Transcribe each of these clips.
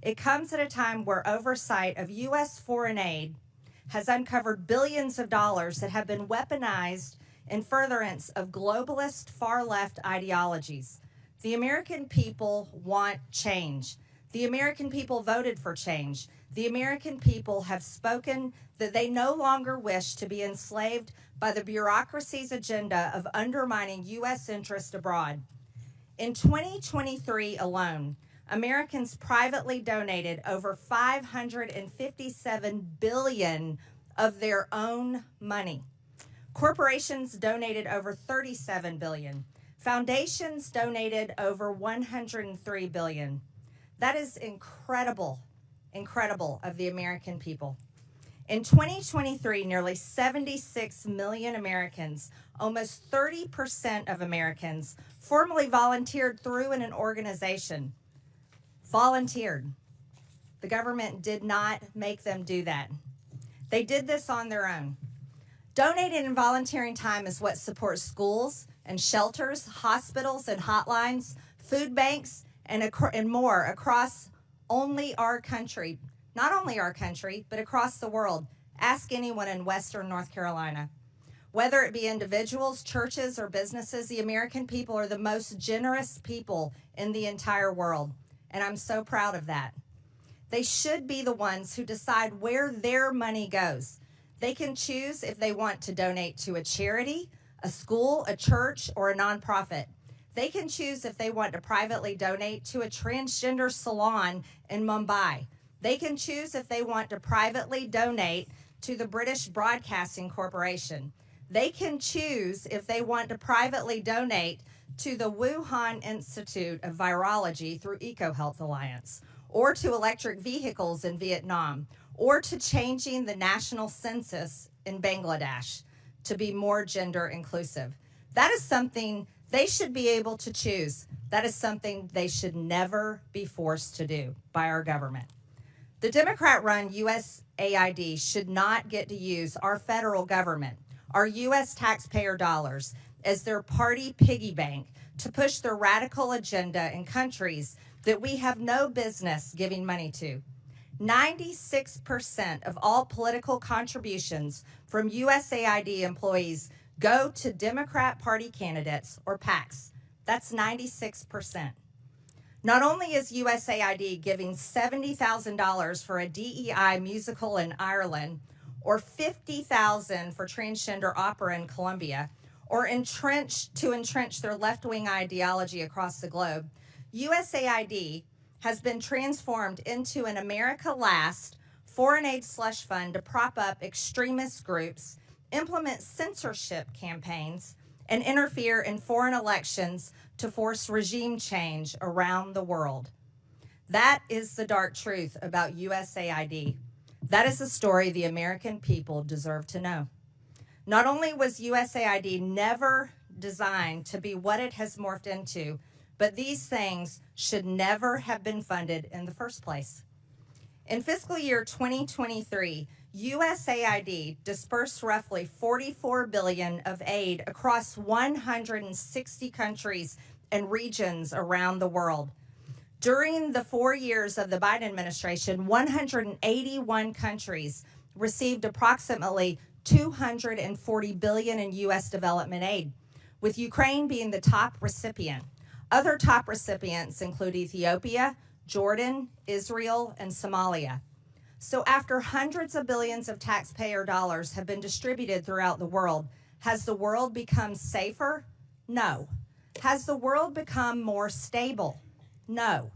It comes at a time where oversight of U.S. foreign aid has uncovered billions of dollars that have been weaponized in furtherance of globalist far-left ideologies. The American people want change. The American people voted for change. The American people have spoken that they no longer wish to be enslaved by the bureaucracy's agenda of undermining U.S. interest abroad. In 2023 alone, Americans privately donated over $557 billion of their own money. Corporations donated over $37 billion. Foundations donated over $103 billion. That is incredible of the American people. In 2023, nearly 76 million Americans, almost 30% of Americans, formally volunteered through an organization. Volunteered. The government did not make them do that. They did this on their own. Donating and volunteering time is what supports schools and shelters, hospitals and hotlines, food banks, and more across only our country. Not only our country, but across the world. Ask anyone in Western North Carolina. Whether it be individuals, churches, or businesses, the American people are the most generous people in the entire world. And I'm so proud of that. They should be the ones who decide where their money goes. They can choose if they want to donate to a charity, a school, a church, or a nonprofit. They can choose if they want to privately donate to a transgender salon in Mumbai. They can choose if they want to privately donate to the British Broadcasting Corporation. They can choose if they want to privately donate to the Wuhan Institute of Virology through EcoHealth Alliance, or to electric vehicles in Vietnam, or to changing the national census in Bangladesh to be more gender inclusive. That is something they should be able to choose. That is something they should never be forced to do by our government. The Democrat-run USAID should not get to use our federal government, our U.S. taxpayer dollars, as their party piggy bank to push their radical agenda in countries that we have no business giving money to. 96% of all political contributions from USAID employees go to Democrat Party candidates or PACs. That's 96%. Not only is USAID giving $70,000 for a DEI musical in Ireland, or $50,000 for transgender opera in Colombia, or entrench their left-wing ideology across the globe, USAID has been transformed into an America Last foreign aid slush fund to prop up extremist groups, implement censorship campaigns, and interfere in foreign elections to force regime change around the world. That is the dark truth about USAID. That is the story the American people deserve to know. Not only was USAID never designed to be what it has morphed into, but these things should never have been funded in the first place. In fiscal year 2023, USAID dispersed roughly $44 billion of aid across 160 countries and regions around the world. During the 4 years of the Biden administration, 181 countries received approximately $240 billion in U.S. development aid, with Ukraine being the top recipient. Other top recipients include Ethiopia, Jordan, Israel, and Somalia. So after hundreds of billions of taxpayer dollars have been distributed throughout the world, has the world become safer? No. Has the world become more stable? No.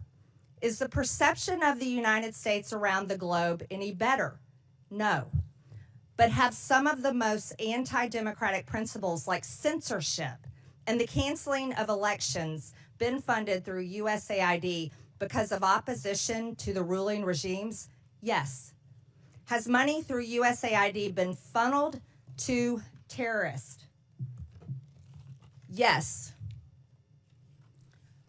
Is the perception of the United States around the globe any better? No. But have some of the most anti-democratic principles like censorship and the canceling of elections been funded through USAID because of opposition to the ruling regimes? Yes. Has money through USAID been funneled to terrorists? Yes.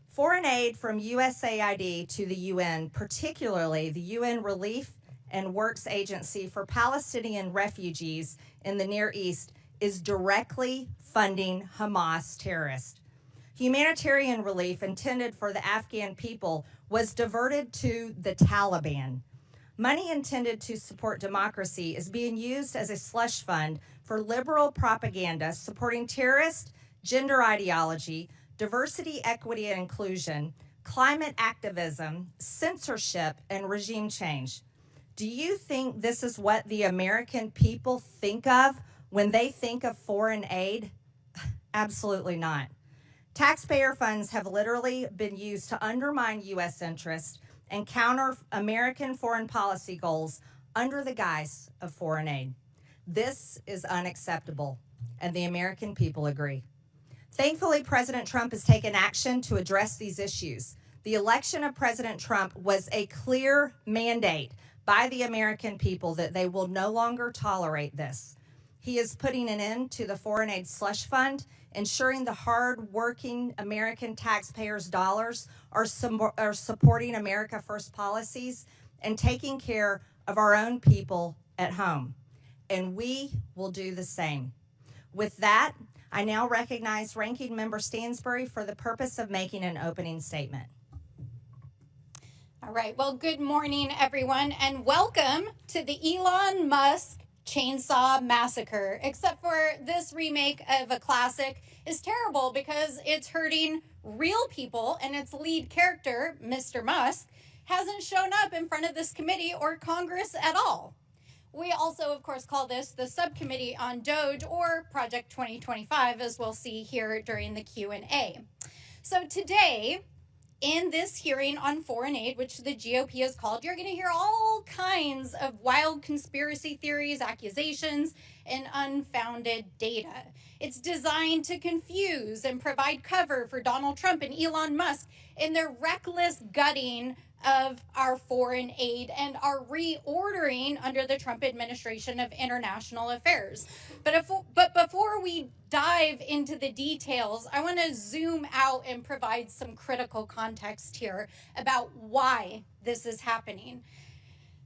Foreign aid from USAID to the UN, particularly the UN Relief and Works Agency for Palestinian refugees in the Near East, is directly funding Hamas terrorists. Humanitarian relief intended for the Afghan people was diverted to the Taliban. Money intended to support democracy is being used as a slush fund for liberal propaganda supporting terrorist, gender ideology, diversity, equity, and inclusion, climate activism, censorship, and regime change. Do you think this is what the American people think of when they think of foreign aid? Absolutely not. Taxpayer funds have literally been used to undermine U.S. interests and counter American foreign policy goals under the guise of foreign aid. This is unacceptable, and the American people agree. Thankfully, President Trump has taken action to address these issues. The election of President Trump was a clear mandate by the American people that they will no longer tolerate this. He is putting an end to the foreign aid slush fund, ensuring the hard-working American taxpayers' dollars are supporting America First policies and taking care of our own people at home. And we will do the same. With that, I now recognize Ranking Member Stansbury for the purpose of making an opening statement. All right, well, good morning, everyone, and welcome to the Elon Musk Chainsaw Massacre, except for this remake of a classic is terrible because it's hurting real people, and its lead character, Mr. Musk, hasn't shown up in front of this committee or Congress at all. We also, of course, call this the Subcommittee on Doge, or Project 2025, as we'll see here during the Q&A. So today, in this hearing on foreign aid, which the GOP has called, you're going to hear all kinds of wild conspiracy theories, accusations, and unfounded data. It's designed to confuse and provide cover for Donald Trump and Elon Musk in their reckless gutting of our foreign aid and our reordering under the Trump administration of international affairs. But before we dive into the details, I want to zoom out and provide some critical context here about why this is happening.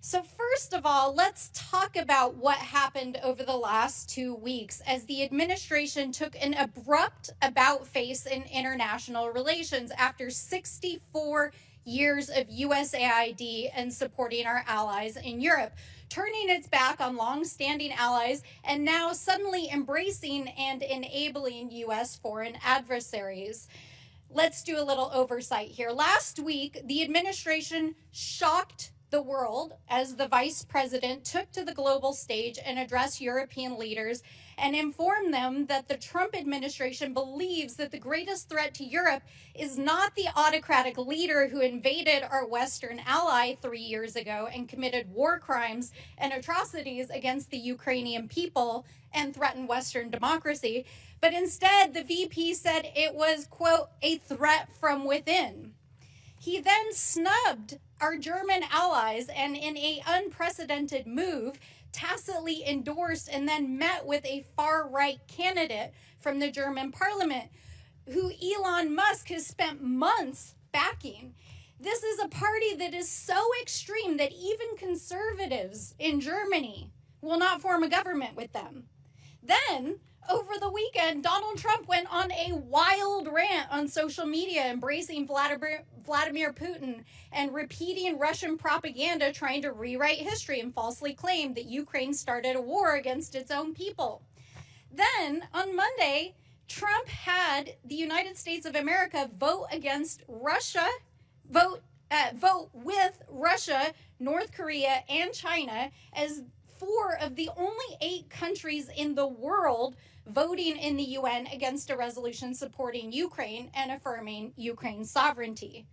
So first of all, let's talk about what happened over the last 2 weeks as the administration took an abrupt about-face in international relations after 64 years of USAID and supporting our allies in Europe, turning its back on long-standing allies and now suddenly embracing and enabling U.S. foreign adversaries. Let's do a little oversight here. Last week, the administration shocked the world as the vice president took to the global stage and addressed European leaders and informed them that the Trump administration believes that the greatest threat to Europe is not the autocratic leader who invaded our Western ally 3 years ago and committed war crimes and atrocities against the Ukrainian people and threatened Western democracy, but instead the VP said it was, quote, a threat from within. He then snubbed our German allies and in an unprecedented move, tacitly endorsed and then met with a far-right candidate from the German parliament who Elon Musk has spent months backing. This is a party that is so extreme that even conservatives in Germany will not form a government with them. Then, over the weekend, Donald Trump went on a wild rant on social media, embracing Vladimir Putin and repeating Russian propaganda, trying to rewrite history and falsely claim that Ukraine started a war against its own people. Then, on Monday, Trump had the United States of America vote against Russia, vote with Russia, North Korea, and China as 4 of the only 8 countries in the world voting in the UN against a resolution supporting Ukraine and affirming Ukraine's sovereignty.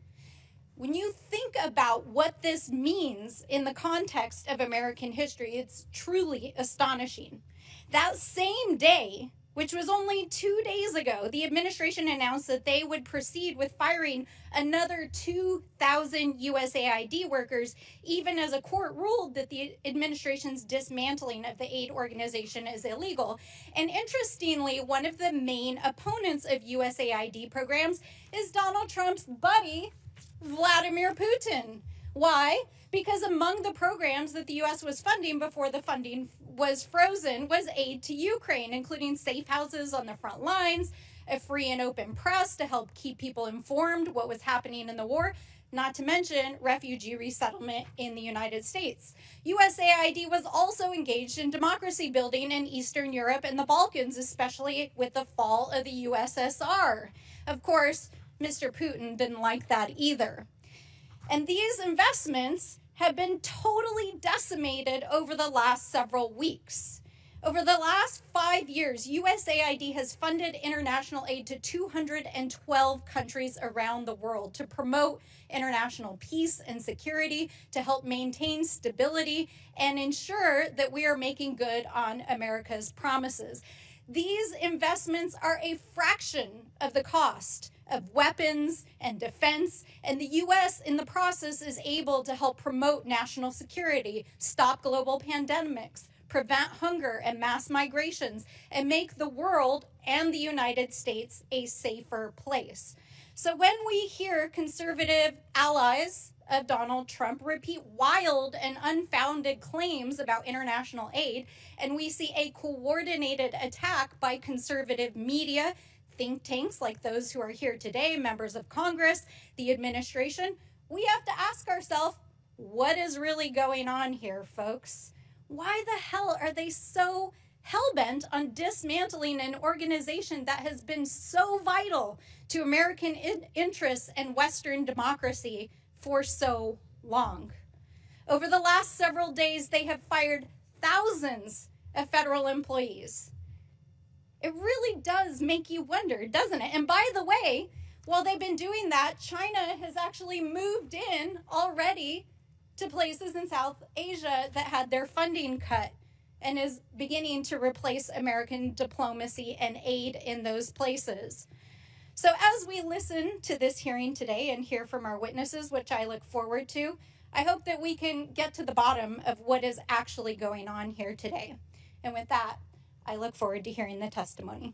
When you think about what this means in the context of American history, it's truly astonishing. That same day, which was only 2 days ago, the administration announced that they would proceed with firing another 2,000 USAID workers, even as a court ruled that the administration's dismantling of the aid organization is illegal. And interestingly, one of the main opponents of USAID programs is Donald Trump's buddy, Vladimir Putin. Why? Because among the programs that the U.S. was funding before the funding was frozen was aid to Ukraine, including safe houses on the front lines, a free and open press to help keep people informed what was happening in the war, not to mention refugee resettlement in the United States. USAID was also engaged in democracy building in Eastern Europe and the Balkans, especially with the fall of the USSR. Of course, Mr. Putin didn't like that either. And these investments have been totally decimated over the last several weeks. Over the last 5 years, USAID has funded international aid to 212 countries around the world to promote international peace and security, to help maintain stability, and ensure that we are making good on America's promises. These investments are a fraction of the cost of weapons and defense, and the U.S. in the process is able to help promote national security, stop global pandemics, prevent hunger and mass migrations, and make the world and the United States a safer place. So when we hear conservative allies of Donald Trump repeat wild and unfounded claims about international aid, and we see a coordinated attack by conservative media, think tanks like those who are here today, members of Congress, the administration, we have to ask ourselves, what is really going on here, folks? Why the hell are they so hell-bent on dismantling an organization that has been so vital to American interests and Western democracy for so long? Over the last several days, they have fired thousands of federal employees. It really does make you wonder, doesn't it? And by the way, while they've been doing that, China has actually moved in already to places in South Asia that had their funding cut and is beginning to replace American diplomacy and aid in those places. So as we listen to this hearing today and hear from our witnesses, which I look forward to, I hope that we can get to the bottom of what is actually going on here today. And with that, I look forward to hearing the testimony.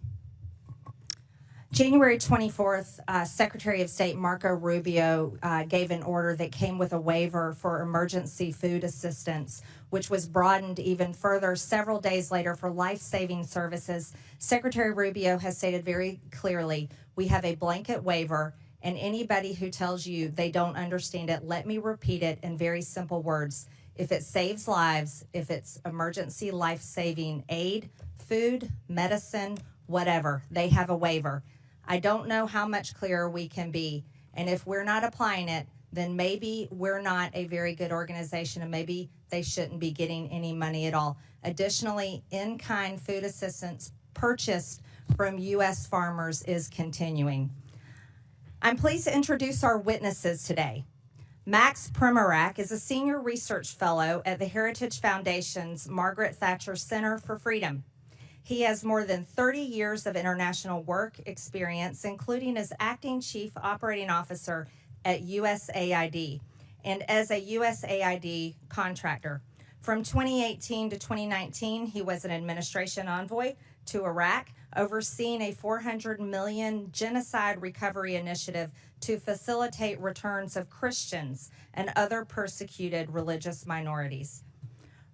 January 24th, Secretary of State Marco Rubio gave an order that came with a waiver for emergency food assistance, which was broadened even further several days later for life-saving services. Secretary Rubio has stated very clearly, we have a blanket waiver, and anybody who tells you they don't understand it, let me repeat it in very simple words. If it saves lives, if it's emergency life-saving aid, food, medicine, whatever, they have a waiver. I don't know how much clearer we can be. And if we're not applying it, then maybe we're not a very good organization and maybe they shouldn't be getting any money at all. Additionally, in-kind food assistance purchased from U.S. farmers is continuing. I'm pleased to introduce our witnesses today. Max Primorak is a senior research fellow at the Heritage Foundation's Margaret Thatcher Center for Freedom. He has more than 30 years of international work experience, including as acting chief operating officer at USAID and as a USAID contractor. From 2018 to 2019, he was an administration envoy to Iraq, overseeing a $400 million genocide recovery initiative to facilitate returns of Christians and other persecuted religious minorities.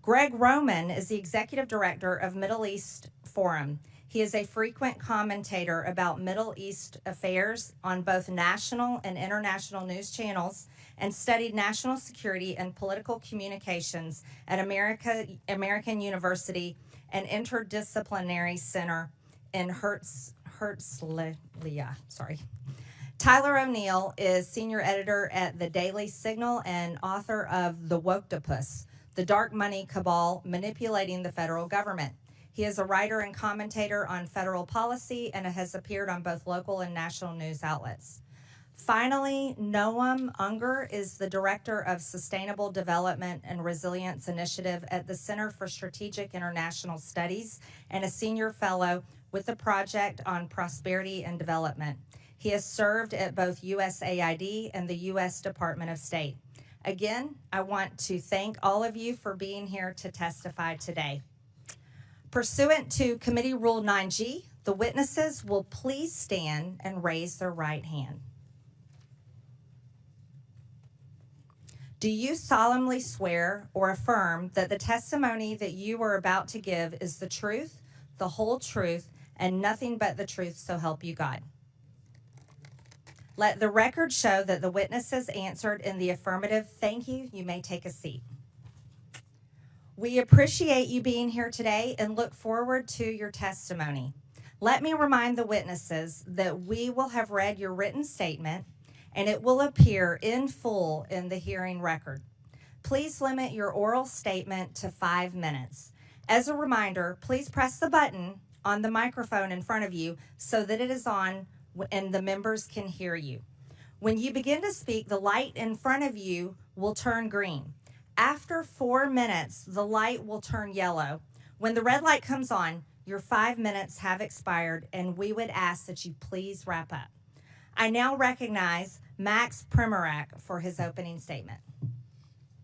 Greg Roman is the executive director of Middle East Forum. He is a frequent commentator about Middle East affairs on both national and international news channels and studied national security and political communications at American University and Interdisciplinary Center in Herzliya. Tyler O'Neill is senior editor at The Daily Signal and author of The Woktopus, The Dark Money Cabal Manipulating the Federal Government. He is a writer and commentator on federal policy and has appeared on both local and national news outlets. Finally, Noam Unger is the Director of Sustainable Development and Resilience Initiative at the Center for Strategic International Studies and a senior fellow with the Project on Prosperity and Development. He has served at both USAID and the U.S. Department of State. Again, I want to thank all of you for being here to testify today. Pursuant to Committee Rule 9G, the witnesses will please stand and raise their right hand. Do you solemnly swear or affirm that the testimony that you are about to give is the truth, the whole truth, and nothing but the truth, so help you God? Let the record show that the witnesses answered in the affirmative. Thank you. You may take a seat. We appreciate you being here today and look forward to your testimony. Let me remind the witnesses that we will have read your written statement and it will appear in full in the hearing record. Please limit your oral statement to 5 minutes. As a reminder, please press the button on the microphone in front of you so that it is on and the members can hear you. When you begin to speak, the light in front of you will turn green. After 4 minutes, the light will turn yellow. When the red light comes on, your 5 minutes have expired, and we would ask that you please wrap up. I now recognize Max Primorak for his opening statement.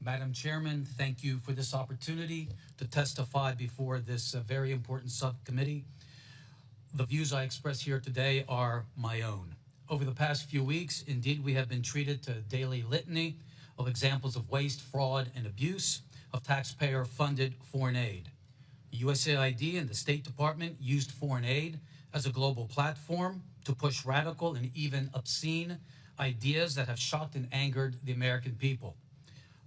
Madam Chairman, thank you for this opportunity to testify before this very important subcommittee. The views I express here today are my own. Over the past few weeks, indeed, we have been treated to a daily litany of examples of waste, fraud, and abuse of taxpayer-funded foreign aid. USAID and the State Department used foreign aid as a global platform to push radical and even obscene ideas that have shocked and angered the American people.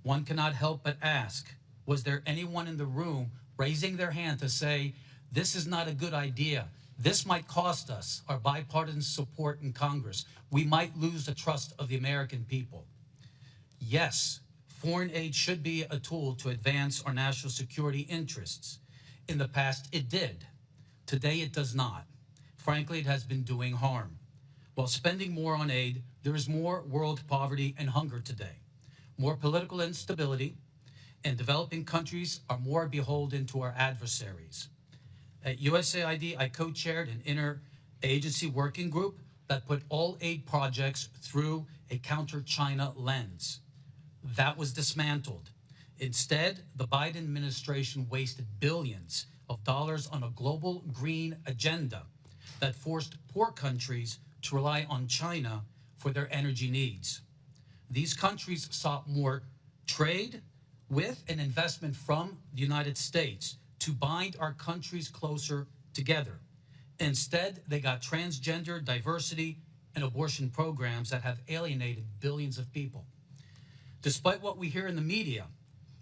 One cannot help but ask, was there anyone in the room raising their hand to say, this is not a good idea? This might cost us our bipartisan support in Congress. We might lose the trust of the American people. Yes, foreign aid should be a tool to advance our national security interests. In the past, it did. Today, it does not. Frankly, it has been doing harm. While spending more on aid, there is more world poverty and hunger today, more political instability, and developing countries are more beholden to our adversaries. At USAID, I co-chaired an interagency working group that put all aid projects through a counter-China lens. That was dismantled. Instead, the Biden administration wasted billions of dollars on a global green agenda that forced poor countries to rely on China for their energy needs. These countries sought more trade with and investment from the United States to bind our countries closer together. Instead, they got transgender, diversity, and abortion programs that have alienated billions of people. Despite what we hear in the media,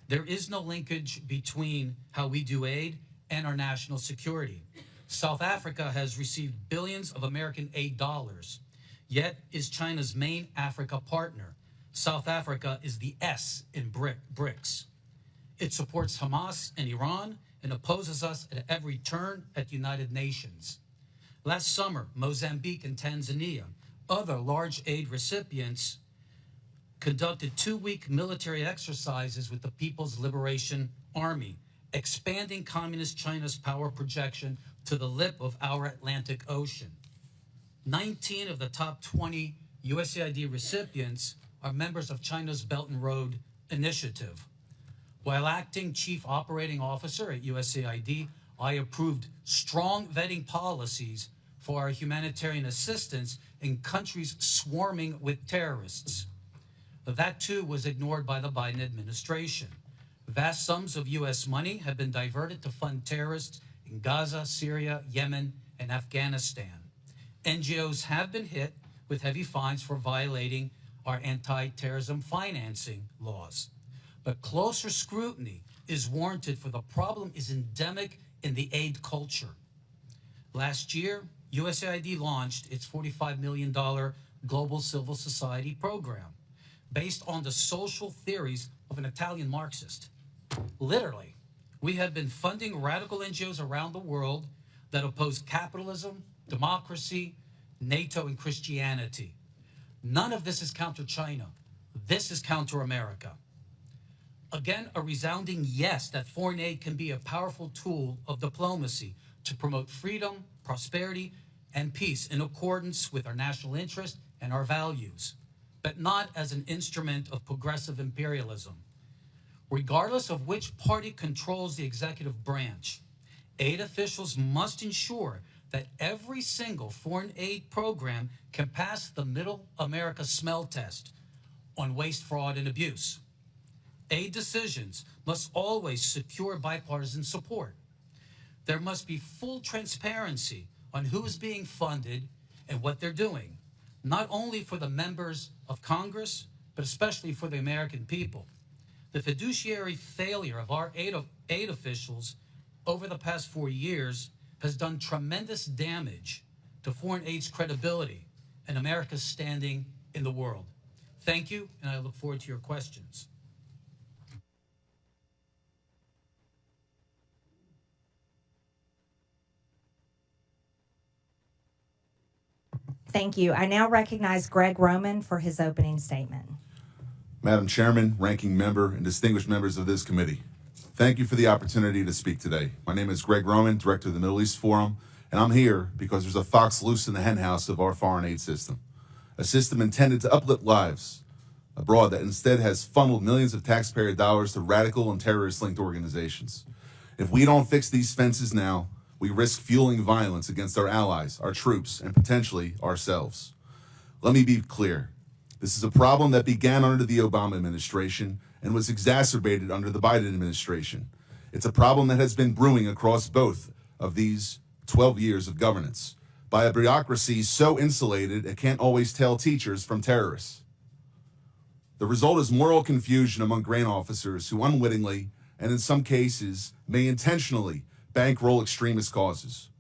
there is no linkage between how we do aid and our national security. South Africa has received billions of American aid dollars, yet is China's main Africa partner. South Africa is the S in BRICS. It supports Hamas and Iran and opposes us at every turn at the United Nations. Last summer, Mozambique and Tanzania, other large aid recipients, conducted 2-week military exercises with the People's Liberation Army, expanding Communist China's power projection to the lip of our Atlantic Ocean. 19 of the top 20 USAID recipients are members of China's Belt and Road Initiative. While acting Chief Operating Officer at USAID, I approved strong vetting policies for our humanitarian assistance in countries swarming with terrorists. That too was ignored by the Biden administration. Vast sums of U.S. money have been diverted to fund terrorists in Gaza, Syria, Yemen, and Afghanistan. NGOs have been hit with heavy fines for violating our anti-terrorism financing laws. But closer scrutiny is warranted, for the problem is endemic in the aid culture. Last year, USAID launched its $45 million Global Civil Society program based on the social theories of an Italian Marxist. Literally, we have been funding radical NGOs around the world that oppose capitalism, democracy, NATO, and Christianity. None of this is counter-China. This is counter-America. Again, a resounding yes that foreign aid can be a powerful tool of diplomacy to promote freedom, prosperity, and peace in accordance with our national interest and our values, but not as an instrument of progressive imperialism. Regardless of which party controls the executive branch, aid officials must ensure that every single foreign aid program can pass the Middle America smell test on waste, fraud, and abuse. Aid decisions must always secure bipartisan support. There must be full transparency on who is being funded and what they're doing. not only for the members of Congress, but especially for the American people. The fiduciary failure of our aid officials over the past 4 years has done tremendous damage to foreign aid's credibility and America's standing in the world. Thank you, and I look forward to your questions. Thank you. I now recognize Greg Roman for his opening statement. Madam Chairman, ranking member, and distinguished members of this committee, thank you for the opportunity to speak today. My name is Greg Roman, Director of the Middle East Forum, and I'm here because there's a fox loose in the henhouse of our foreign aid system, a system intended to uplift lives abroad that instead has funneled millions of taxpayer dollars to radical and terrorist-linked organizations. If we don't fix these fences now, we risk fueling violence against our allies, our troops, and potentially ourselves. Let me be clear. This is a problem that began under the Obama administration and was exacerbated under the Biden administration. It's a problem that has been brewing across both of these 12 years of governance by a bureaucracy so insulated it can't always tell teachers from terrorists. The result is moral confusion among grant officers who unwittingly, and in some cases, may intentionally bankroll extremist causes.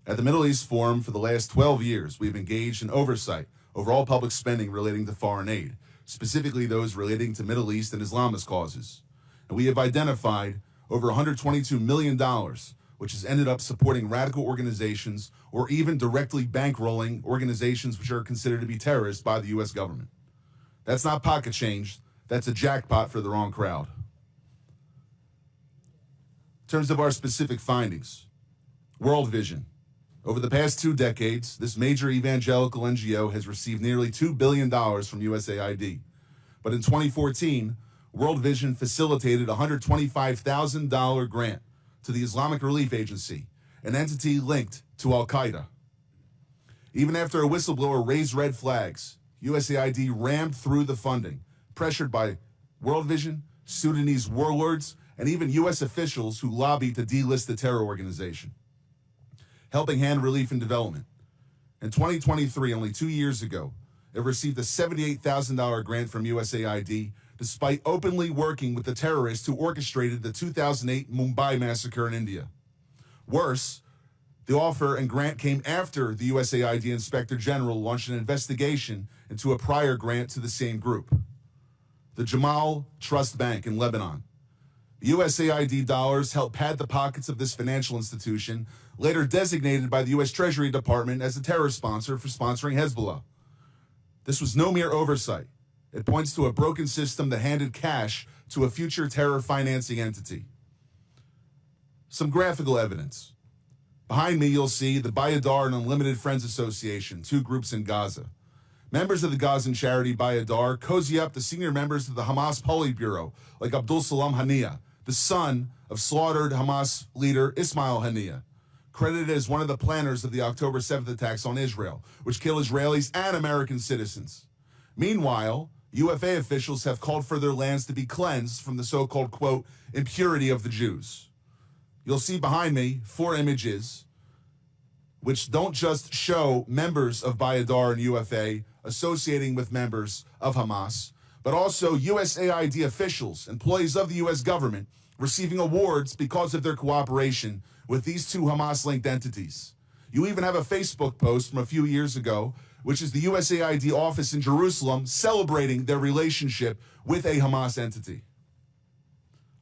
At the Middle East Forum for the last 12 years, we've engaged in oversight over all public spending relating to foreign aid, specifically those relating to Middle East and Islamist causes. And we have identified over $122 million, which has ended up supporting radical organizations or even directly bankrolling organizations which are considered to be terrorists by the U.S. government. That's not pocket change, that's a jackpot for the wrong crowd. In terms of our specific findings, World Vision. Over the past 2 decades, this major evangelical NGO has received nearly $2 billion from USAID. But in 2014, World Vision facilitated a $125,000 grant to the Islamic Relief Agency, an entity linked to Al-Qaeda. Even after a whistleblower raised red flags, USAID rammed through the funding, pressured by World Vision, Sudanese warlords, and even U.S. officials who lobbied to delist the terror organization. Helping Hand Relief and Development. In 2023, only 2 years ago, it received a $78,000 grant from USAID, despite openly working with the terrorists who orchestrated the 2008 Mumbai massacre in India. Worse, the offer and grant came after the USAID Inspector General launched an investigation into a prior grant to the same group. The Jamal Trust Bank in Lebanon. USAID dollars helped pad the pockets of this financial institution, later designated by the U.S. Treasury Department as a terror sponsor for sponsoring Hezbollah. This was no mere oversight. It points to a broken system that handed cash to a future terror financing entity. Some graphical evidence. Behind me, you'll see the Bayadar and Unlimited Friends Association, 2 groups in Gaza. Members of the Gazan charity Bayadar cozy up to senior members of the Hamas Politburo, like Abdul Salam Haniyeh, the son of slaughtered Hamas leader Ismail Haniyeh, credited as one of the planners of the October 7th attacks on Israel, which killed Israelis and American citizens. Meanwhile, UFA officials have called for their lands to be cleansed from the so-called, quote, impurity of the Jews. You'll see behind me 4 images which don't just show members of Bayadar and UFA associating with members of Hamas, but also USAID officials, employees of the U.S. government, receiving awards because of their cooperation with these 2 Hamas-linked entities. You even have a Facebook post from a few years ago, which is the USAID office in Jerusalem celebrating their relationship with a Hamas entity.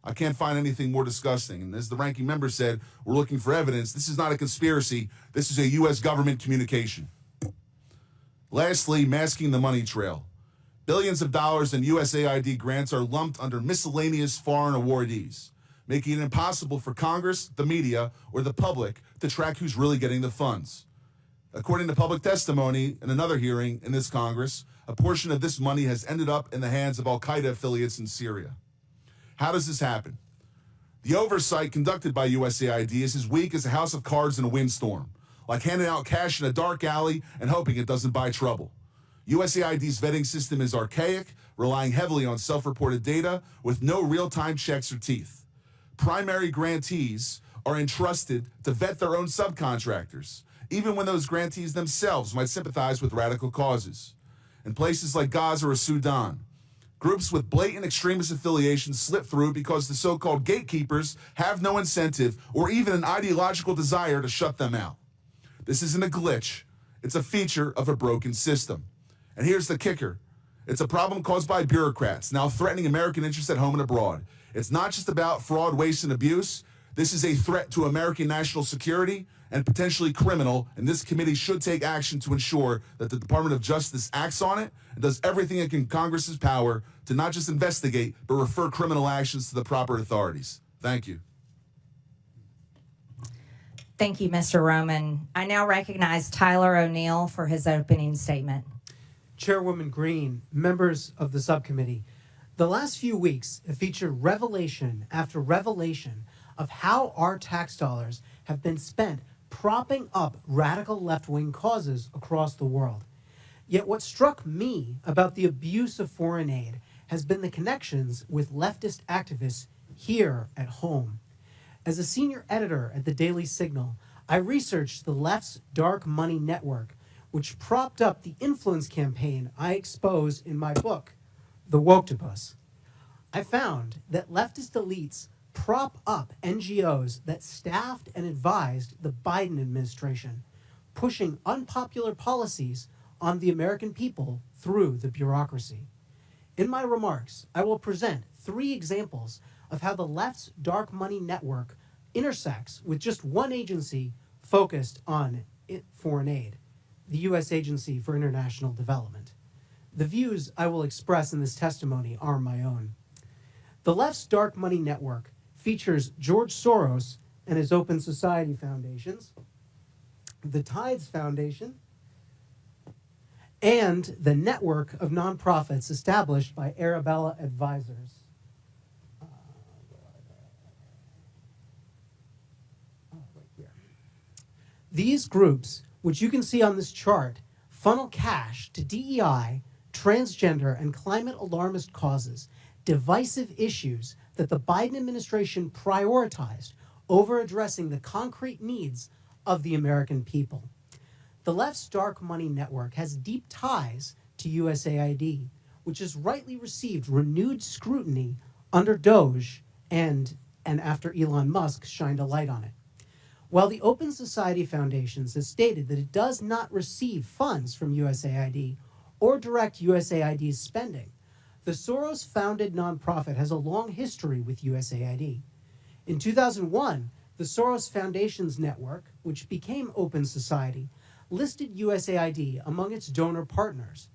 I can't find anything more disgusting. And as the ranking member said, we're looking for evidence. This is not a conspiracy. This is a U.S. government communication. Lastly, masking the money trail. Billions of dollars in USAID grants are lumped under miscellaneous foreign awardees, making it impossible for Congress, the media, or the public to track who's really getting the funds. According to public testimony in another hearing in this Congress, a portion of this money has ended up in the hands of Al-Qaeda affiliates in Syria. How does this happen? The oversight conducted by USAID is as weak as a house of cards in a windstorm, like handing out cash in a dark alley and hoping it doesn't buy trouble. USAID's vetting system is archaic, relying heavily on self-reported data with no real-time checks or teeth. Primary grantees are entrusted to vet their own subcontractors, even when those grantees themselves might sympathize with radical causes. In places like Gaza or Sudan, groups with blatant extremist affiliations slip through because the so-called gatekeepers have no incentive or even an ideological desire to shut them out. This isn't a glitch. It's a feature of a broken system. And here's the kicker. It's a problem caused by bureaucrats now threatening American interests at home and abroad. It's not just about fraud, waste, and abuse. This is a threat to American national security and potentially criminal, and this committee should take action to ensure that the Department of Justice acts on it and does everything in Congress's power to not just investigate, but refer criminal actions to the proper authorities. Thank you. Thank you, Mr. Roman. I now recognize Tyler O'Neill for his opening statement. Chairwoman Greene, members of the subcommittee, the last few weeks have featured revelation after revelation of how our tax dollars have been spent propping up radical left-wing causes across the world. Yet what struck me about the abuse of foreign aid has been the connections with leftist activists here at home. As a senior editor at the Daily Signal, I researched the left's dark money network, which propped up the influence campaign I expose in my book, The Woktopus. I found that leftist elites prop up NGOs that staffed and advised the Biden administration, pushing unpopular policies on the American people through the bureaucracy. In my remarks, I will present 3 examples of how the left's dark money network intersects with just one agency focused on foreign aid, the U.S. Agency for International Development. The views I will express in this testimony are my own. The left's dark money network features George Soros and his Open Society Foundations, the Tides Foundation, and the network of nonprofits established by Arabella Advisors. Right here. These groups, which you can see on this chart, funnel cash to DEI, transgender, and climate alarmist causes, divisive issues that the Biden administration prioritized over addressing the concrete needs of the American people. The left's dark money network has deep ties to USAID, which has rightly received renewed scrutiny under Doge and after Elon Musk shined a light on it. While the Open Society Foundations has stated that it does not receive funds from USAID or direct USAID's spending, the Soros-founded nonprofit has a long history with USAID. In 2001, the Soros Foundations Network, which became Open Society, listed USAID among its donor partners.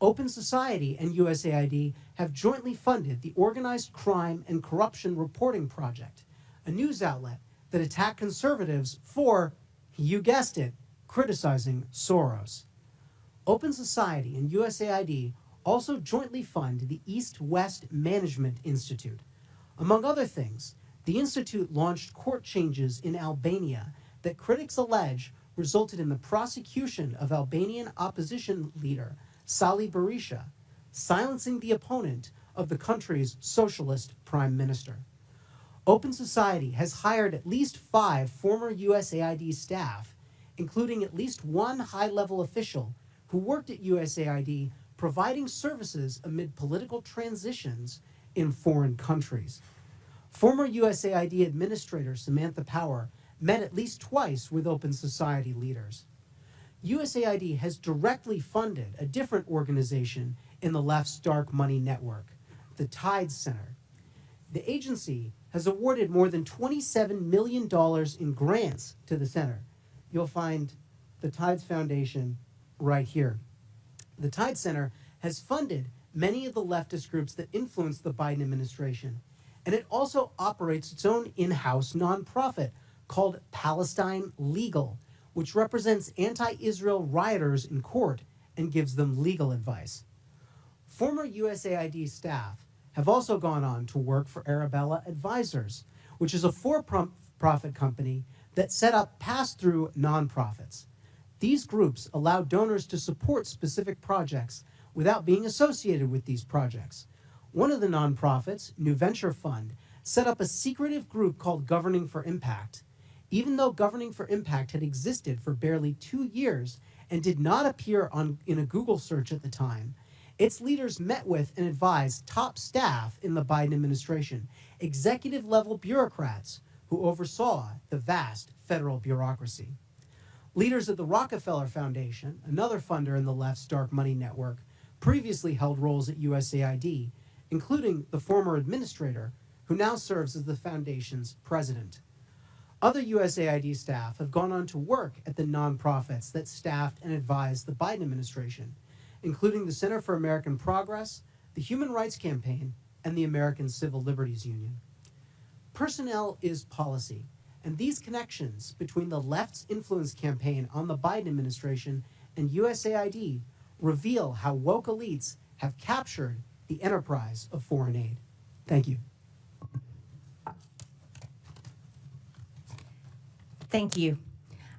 Open Society and USAID have jointly funded the Organized Crime and Corruption Reporting Project, a news outlet that attacked conservatives for, you guessed it, criticizing Soros. Open Society and USAID also jointly fund the East-West Management Institute. Among other things, the institute launched court changes in Albania that critics allege resulted in the prosecution of Albanian opposition leader Sali Berisha, silencing the opponent of the country's socialist prime minister. Open Society has hired at least 5 former USAID staff, including at least 1 high-level official who worked at USAID providing services amid political transitions in foreign countries. Former USAID Administrator Samantha Power met at least twice with Open Society leaders. USAID has directly funded a different organization in the left's dark money network, the Tides Center. The agency has awarded more than $27 million in grants to the center. You'll find the Tides Foundation right here. The Tide Center has funded many of the leftist groups that influence the Biden administration, and it also operates its own in-house nonprofit called Palestine Legal, which represents anti-Israel rioters in court and gives them legal advice. Former USAID staff have also gone on to work for Arabella Advisors, which is a for-profit company that set up pass-through nonprofits. These groups allow donors to support specific projects without being associated with these projects. One of the nonprofits, New Venture Fund, set up a secretive group called Governing for Impact. Even though Governing for Impact had existed for barely 2 years and did not appear in a Google search at the time, its leaders met with and advised top staff in the Biden administration, executive-level bureaucrats who oversaw the vast federal bureaucracy. Leaders of the Rockefeller Foundation, another funder in the left's dark money network, previously held roles at USAID, including the former administrator, who now serves as the foundation's president. Other USAID staff have gone on to work at the nonprofits that staffed and advised the Biden administration, including the Center for American Progress, the Human Rights Campaign, and the American Civil Liberties Union. Personnel is policy, and these connections between the left's influence campaign on the Biden administration and USAID reveal how woke elites have captured the enterprise of foreign aid. Thank you. Thank you.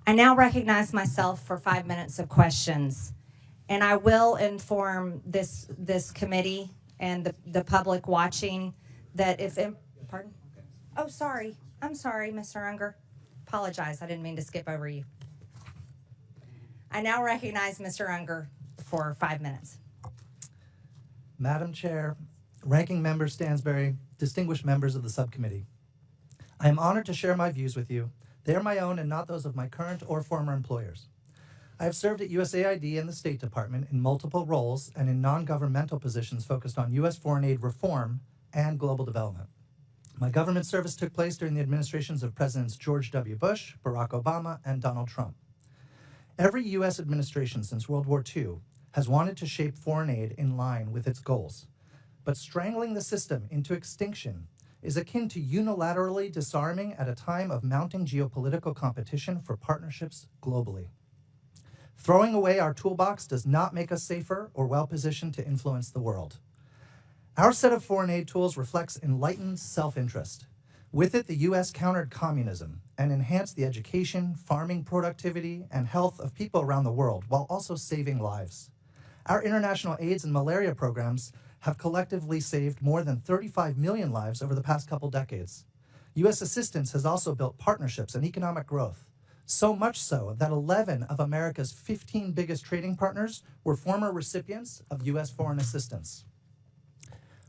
I now recognize myself for 5 minutes of questions, and I will inform this committee and the public watching that if, pardon? Oh, sorry. I'm sorry, Mr. Unger. Apologize. I didn't mean to skip over you. I now recognize Mr. Unger for 5 minutes. Madam Chair, Ranking Member Stansberry, distinguished members of the subcommittee, I am honored to share my views with you. They are my own and not those of my current or former employers. I have served at USAID and the State Department in multiple roles and in non-governmental positions focused on U.S. foreign aid reform and global development. My government service took place during the administrations of Presidents George W. Bush, Barack Obama, and Donald Trump. Every U.S. administration since World War II has wanted to shape foreign aid in line with its goals. But strangling the system into extinction is akin to unilaterally disarming at a time of mounting geopolitical competition for partnerships globally. Throwing away our toolbox does not make us safer or well-positioned to influence the world. Our set of foreign aid tools reflects enlightened self-interest. With it, the U.S. countered communism and enhanced the education, farming productivity, and health of people around the world, while also saving lives. Our international AIDS and malaria programs have collectively saved more than 35 million lives over the past couple decades. U.S. assistance has also built partnerships and economic growth, so much so that 11 of America's 15 biggest trading partners were former recipients of U.S. foreign assistance.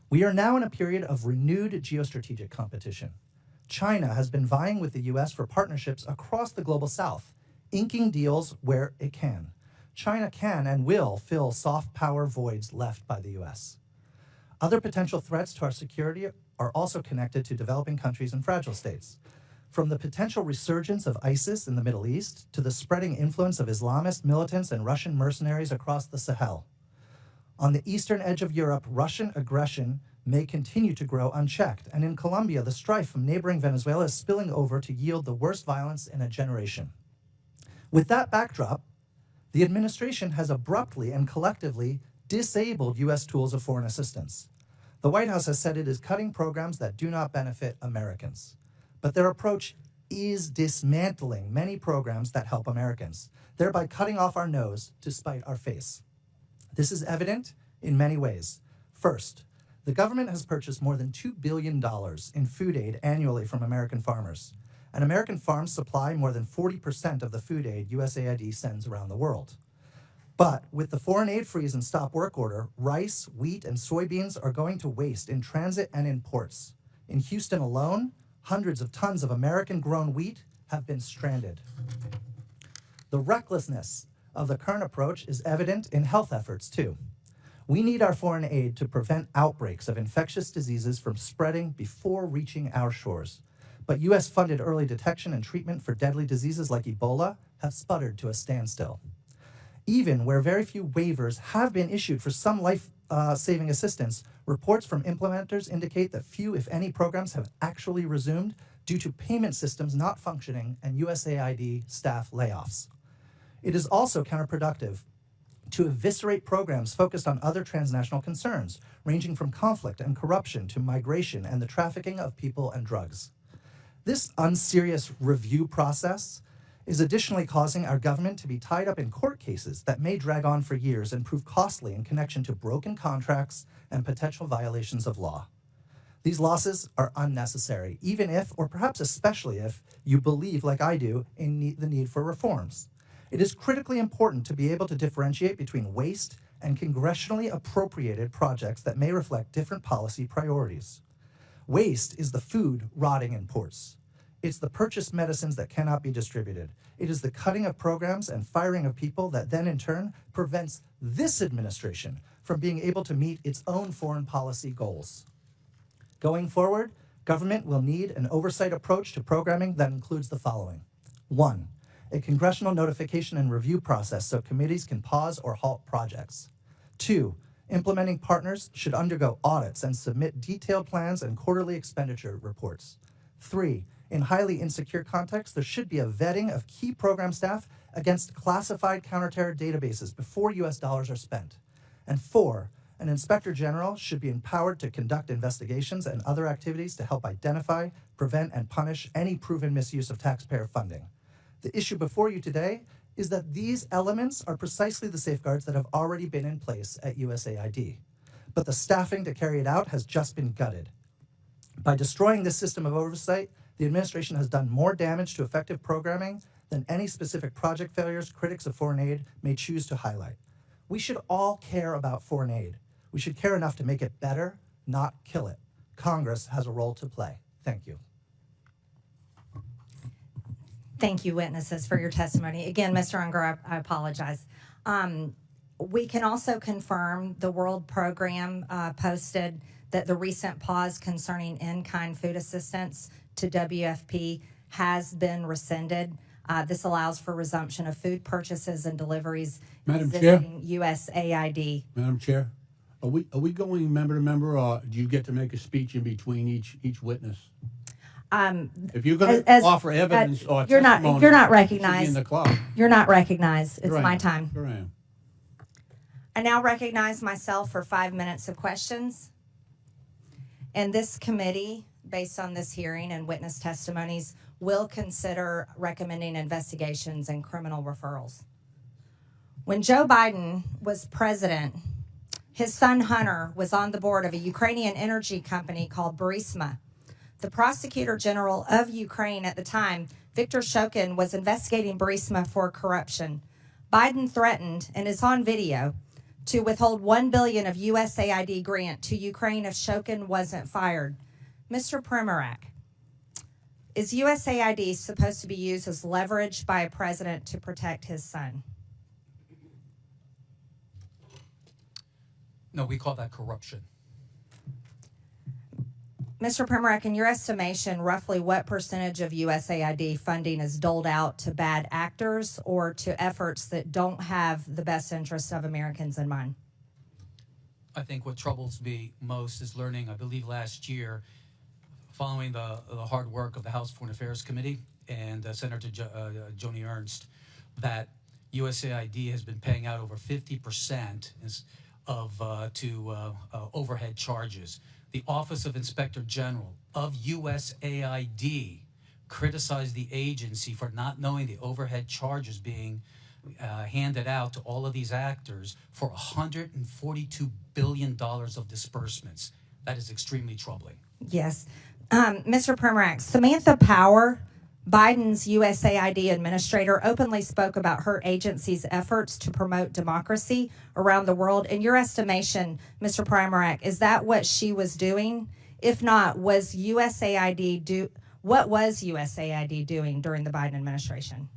We are now in a period of renewed geostrategic competition. China has been vying with the U.S. for partnerships across the global south, inking deals where it can. China can and will fill soft power voids left by the U.S. Other potential threats to our security are also connected to developing countries and fragile states. From the potential resurgence of ISIS in the Middle East to the spreading influence of Islamist militants and Russian mercenaries across the Sahel. On the eastern edge of Europe, Russian aggression may continue to grow unchecked, and in Colombia, the strife from neighboring Venezuela is spilling over to yield the worst violence in a generation. With that backdrop, the administration has abruptly and collectively disabled U.S. tools of foreign assistance. The White House has said it is cutting programs that do not benefit Americans. But their approach is dismantling many programs that help Americans, thereby cutting off our nose to spite our face. This is evident in many ways. First, the government has purchased more than $2 billion in food aid annually from American farmers, and American farms supply more than 40% of the food aid USAID sends around the world. But with the foreign aid freeze and stop work order, rice, wheat, and soybeans are going to waste in transit and in ports. In Houston alone, hundreds of tons of American-grown wheat have been stranded. The recklessness of the current approach is evident in health efforts, too. We need our foreign aid to prevent outbreaks of infectious diseases from spreading before reaching our shores. But U.S.-funded early detection and treatment for deadly diseases like Ebola have sputtered to a standstill. Even where very few waivers have been issued for some life-saving assistance, reports from implementers indicate that few, if any, programs have actually resumed due to payment systems not functioning and USAID staff layoffs. It is also counterproductive to eviscerate programs focused on other transnational concerns, ranging from conflict and corruption to migration and the trafficking of people and drugs. This unserious review process is additionally causing our government to be tied up in court cases that may drag on for years and prove costly in connection to broken contracts and potential violations of law. These losses are unnecessary, even if, or perhaps especially if, you believe, like I do, in the need for reforms. It is critically important to be able to differentiate between waste and congressionally appropriated projects that may reflect different policy priorities. Waste is the food rotting in ports. It's the purchased medicines that cannot be distributed. It is the cutting of programs and firing of people that then in turn prevents this administration from being able to meet its own foreign policy goals. Going forward, government will need an oversight approach to programming that includes the following. 1, a congressional notification and review process so committees can pause or halt projects. 2, implementing partners should undergo audits and submit detailed plans and quarterly expenditure reports. 3, in highly insecure contexts, there should be a vetting of key program staff against classified counterterror databases before U.S. dollars are spent. And 4, an inspector general should be empowered to conduct investigations and other activities to help identify, prevent, and punish any proven misuse of taxpayer funding. The issue before you today is that these elements are precisely the safeguards that have already been in place at USAID. But the staffing to carry it out has just been gutted. By destroying this system of oversight, the administration has done more damage to effective programming than any specific project failures critics of foreign aid may choose to highlight. We should all care about foreign aid. We should care enough to make it better, not kill it. Congress has a role to play. Thank you. Thank you, witnesses, for your testimony. Again, Mr. Unger, I apologize. We can also confirm the World Program posted that the recent pause concerning in-kind food assistance to WFP has been rescinded. This allows for resumption of food purchases and deliveries Madam Chair? using USAID. Madam Chair, are we going member to member, or do you get to make a speech in between each witness? If you're going to offer evidence or you're testimony, you're not you should be recognized. in the club. You're not recognized. It's Sure I my am. time. Sure I am. I now recognize myself for 5 minutes of questions. And this committee, based on this hearing and witness testimonies, will consider recommending investigations and criminal referrals. When Joe Biden was president, his son Hunter was on the board of a Ukrainian energy company called Burisma. The prosecutor general of Ukraine at the time, Viktor Shokin, was investigating Burisma for corruption. Biden threatened, and is on video, to withhold $1 billion of USAID grant to Ukraine if Shokin wasn't fired. Mr. Primorak, is USAID supposed to be used as leverage by a president to protect his son? No, we call that corruption. Mr. Primorak, in your estimation, roughly what percentage of USAID funding is doled out to bad actors or to efforts that don't have the best interests of Americans in mind? I think what troubles me most is learning, I believe last year, following the hard work of the House Foreign Affairs Committee and Senator Joni Ernst, that USAID has been paying out over 50% to overhead charges. The Office of Inspector General of USAID criticized the agency for not knowing the overhead charges being handed out to all of these actors for $142 billion of disbursements. That is extremely troubling. Yes. Mr. Primorak, Samantha Power, Biden's USAID administrator, openly spoke about her agency's efforts to promote democracy around the world. In your estimation, Mr. Primorak, is that what she was doing? If not, what was USAID doing during the Biden administration?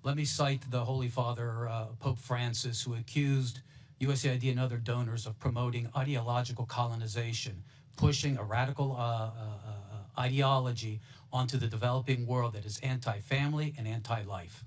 Let me cite the Holy Father, Pope Francis, who accused USAID and other donors of promoting ideological colonization, pushing a radical ideology onto the developing world that is anti-family and anti-life.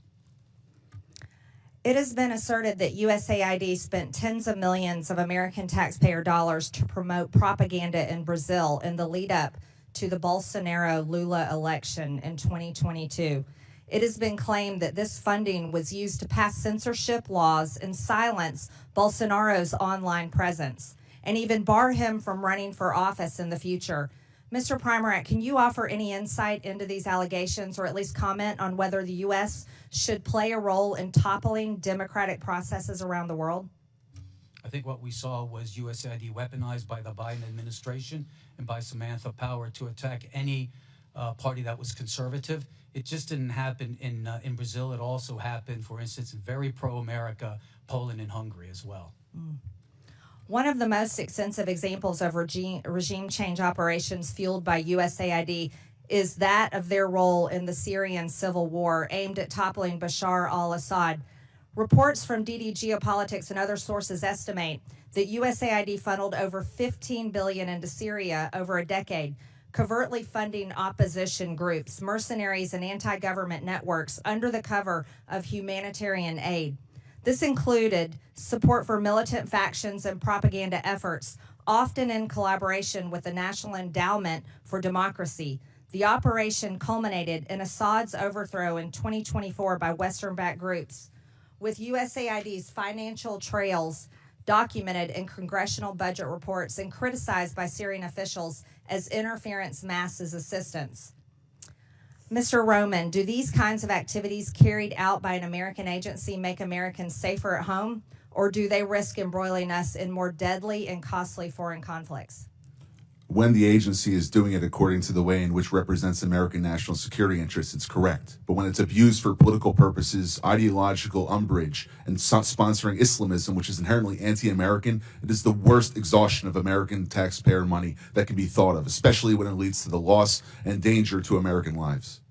It has been asserted that USAID spent tens of millions of American taxpayer dollars to promote propaganda in Brazil in the lead up to the Bolsonaro-Lula election in 2022. It has been claimed that this funding was used to pass censorship laws and silence Bolsonaro's online presence, and even bar him from running for office in the future. Mr. Primorak, can you offer any insight into these allegations, or at least comment on whether the U.S. should play a role in toppling democratic processes around the world? I think what we saw was USAID weaponized by the Biden administration and by Samantha Power to attack any party that was conservative. It just didn't happen in Brazil. It also happened, for instance, in very pro-America, Poland and Hungary as well. One of the most extensive examples of regime change operations fueled by USAID is that of their role in the Syrian civil war aimed at toppling Bashar al-Assad. Reports from DD Geopolitics and other sources estimate that USAID funneled over $15 billion into Syria over a decade, covertly funding opposition groups, mercenaries, and anti-government networks under the cover of humanitarian aid. This included support for militant factions and propaganda efforts, often in collaboration with the National Endowment for Democracy. The operation culminated in Assad's overthrow in 2024 by Western-backed groups, with USAID's financial trails documented in congressional budget reports and criticized by Syrian officials as interference masked as assistance. Mr. Roman, do these kinds of activities carried out by an American agency make Americans safer at home, or do they risk embroiling us in more deadly and costly foreign conflicts? When the agency is doing it according to the way in which represents American national security interests, it's correct. But when it's abused for political purposes, ideological umbrage, and sponsoring Islamism, which is inherently anti-American, it is the worst exhaustion of American taxpayer money that can be thought of, especially when it leads to the loss and danger to American lives.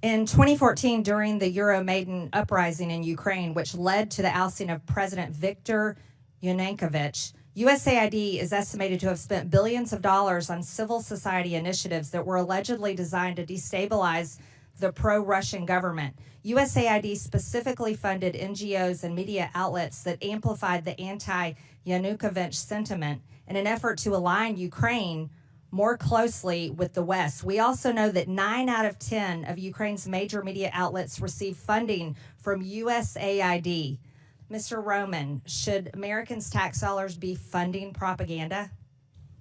In 2014, during the Euromaidan uprising in Ukraine, which led to the ousting of President Viktor Yanukovych, USAID is estimated to have spent billions of dollars on civil society initiatives that were allegedly designed to destabilize the pro-Russian government. USAID specifically funded NGOs and media outlets that amplified the anti-Yanukovych sentiment in an effort to align Ukraine more closely with the West. We also know that 9 out of 10 of Ukraine's major media outlets receive funding from USAID. Mr. Roman, should Americans' tax dollars be funding propaganda?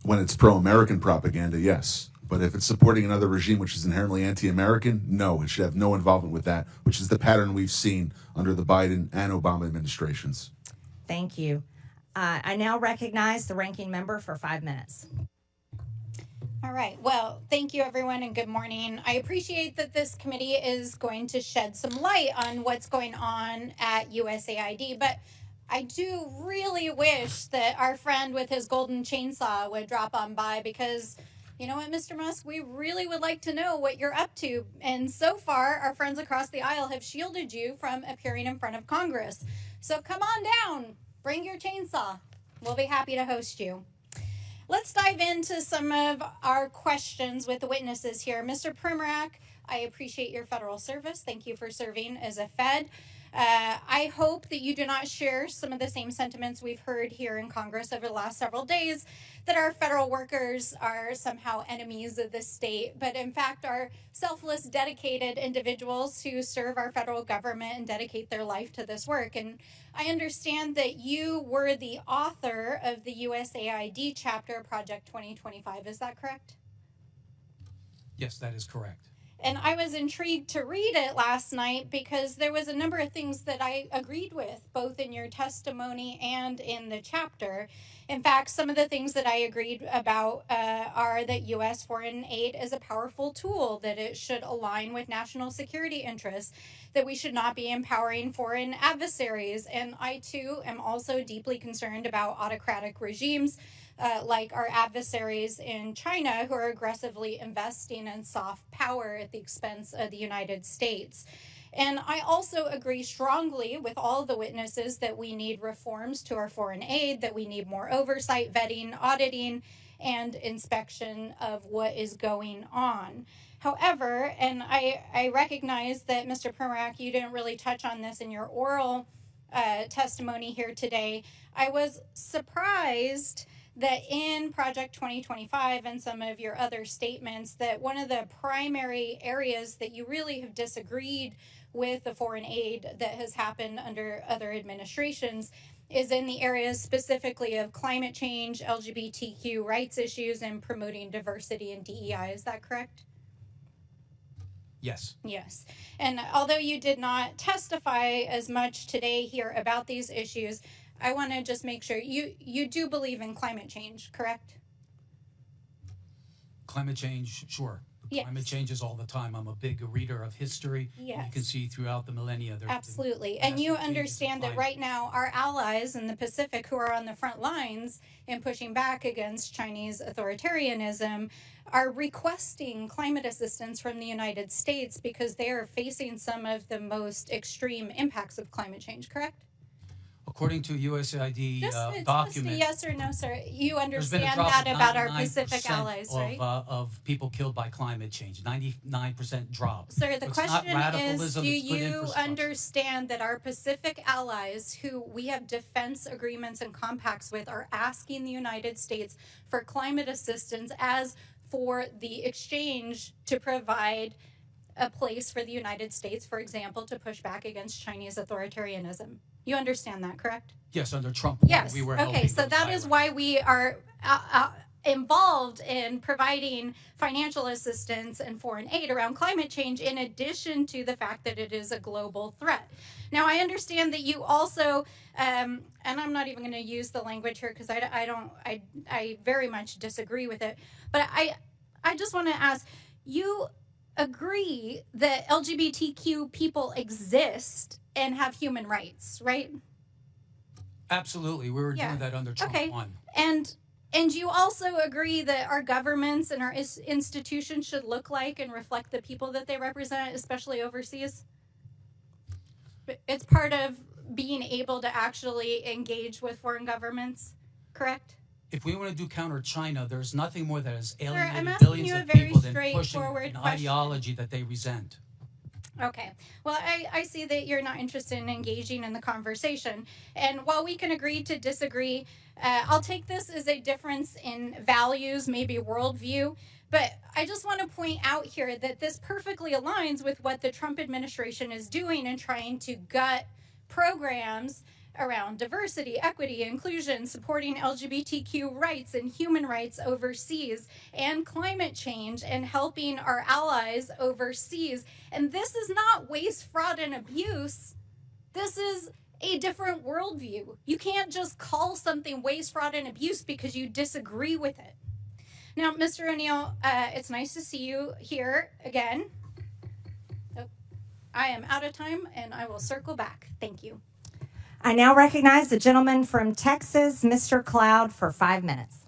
When it's pro-American propaganda, yes. But if it's supporting another regime which is inherently anti-American, no, it should have no involvement with that, which is the pattern we've seen under the Biden and Obama administrations. Thank you. I now recognize the ranking member for 5 minutes. All right. Well, thank you, everyone, and good morning. I appreciate that this committee is going to shed some light on what's going on at USAID, but I do really wish that our friend with his golden chainsaw would drop on by because, you know what, Mr. Musk, we really would like to know what you're up to. And so far, our friends across the aisle have shielded you from appearing in front of Congress. So come on down. Bring your chainsaw. We'll be happy to host you. Let's dive into some of our questions with the witnesses here. Mr. Primorak, I appreciate your federal service. Thank you for serving as a Fed. I hope that you do not share some of the same sentiments we've heard here in Congress over the last several days, that our federal workers are somehow enemies of the state, but in fact are selfless, dedicated individuals who serve our federal government and dedicate their life to this work. And I understand that you were the author of the USAID chapter, Project 2025. Is that correct? Yes, that is correct. And I was intrigued to read it last night because there was a number of things that I agreed with, both in your testimony and in the chapter. In fact, some of the things that I agreed about are that U.S. foreign aid is a powerful tool, that it should align with national security interests, that we should not be empowering foreign adversaries. And I, too, am also deeply concerned about autocratic regimes like our adversaries in China, who are aggressively investing in soft power at the expense of the United States. And I also agree strongly with all the witnesses that we need reforms to our foreign aid, that we need more oversight, vetting, auditing, and inspection of what is going on. However, and I recognize that, Mr. Primorak, you didn't really touch on this in your oral testimony here today. I was surprised that in Project 2025 and some of your other statements, that one of the primary areas that you really have disagreed with the foreign aid that has happened under other administrations is in the areas specifically of climate change, LGBTQ rights issues, and promoting diversity and DEI. Is that correct? Yes. Yes. And although you did not testify as much today here about these issues, I want to just make sure you do believe in climate change, correct? Climate change, sure. Yes. Climate changes all the time. I'm a big reader of history. Yes. You can see throughout the millennia. Absolutely. And you understand that right now our allies in the Pacific who are on the front lines in pushing back against Chinese authoritarianism are requesting climate assistance from the United States because they are facing some of the most extreme impacts of climate change, correct? According to USAID Just document, a yes or no, sir. You there's been a understand drop that of about our 99% Pacific allies, right? of people killed by climate change. 99% drop. Sir, the So it's not question is, radicalism, do it's good you infrastructure. understand that our Pacific allies, who we have defense agreements and compacts with, are asking the United States for climate assistance as for the exchange to provide a place for the United States, for example, to push back against Chinese authoritarianism? You understand that, correct? Yes, under Trump, Yes. we were Okay, helping so those that is islands. why we are involved in providing financial assistance and foreign aid around climate change, in addition to the fact that it is a global threat. Now, I understand that you also, and I'm not even going to use the language here because I very much disagree with it, but I just want to ask, you agree that LGBTQ people exist and have human rights, right? Absolutely, we were doing that under Trump 1. And you also agree that our governments and our institutions should look like and reflect the people that they represent, especially overseas? It's part of being able to actually engage with foreign governments, correct? If we want to do counter China, there's nothing more that has I'm alienated asking billions you a of very people than pushing straightforward an question. ideology that they resent. Okay. Well, I see that you're not interested in engaging in the conversation. And while we can agree to disagree, I'll take this as a difference in values, maybe worldview. But I just want to point out here that this perfectly aligns with what the Trump administration is doing in trying to gut programs around diversity, equity, inclusion, supporting LGBTQ rights and human rights overseas, and climate change, and helping our allies overseas. And this is not waste, fraud, and abuse. This is a different worldview. You can't just call something waste, fraud, and abuse because you disagree with it. Now, Mr. O'Neill, it's nice to see you here again. Oh, I am out of time, and I will circle back. Thank you. I now recognize the gentleman from Texas, Mr. Cloud, for 5 minutes.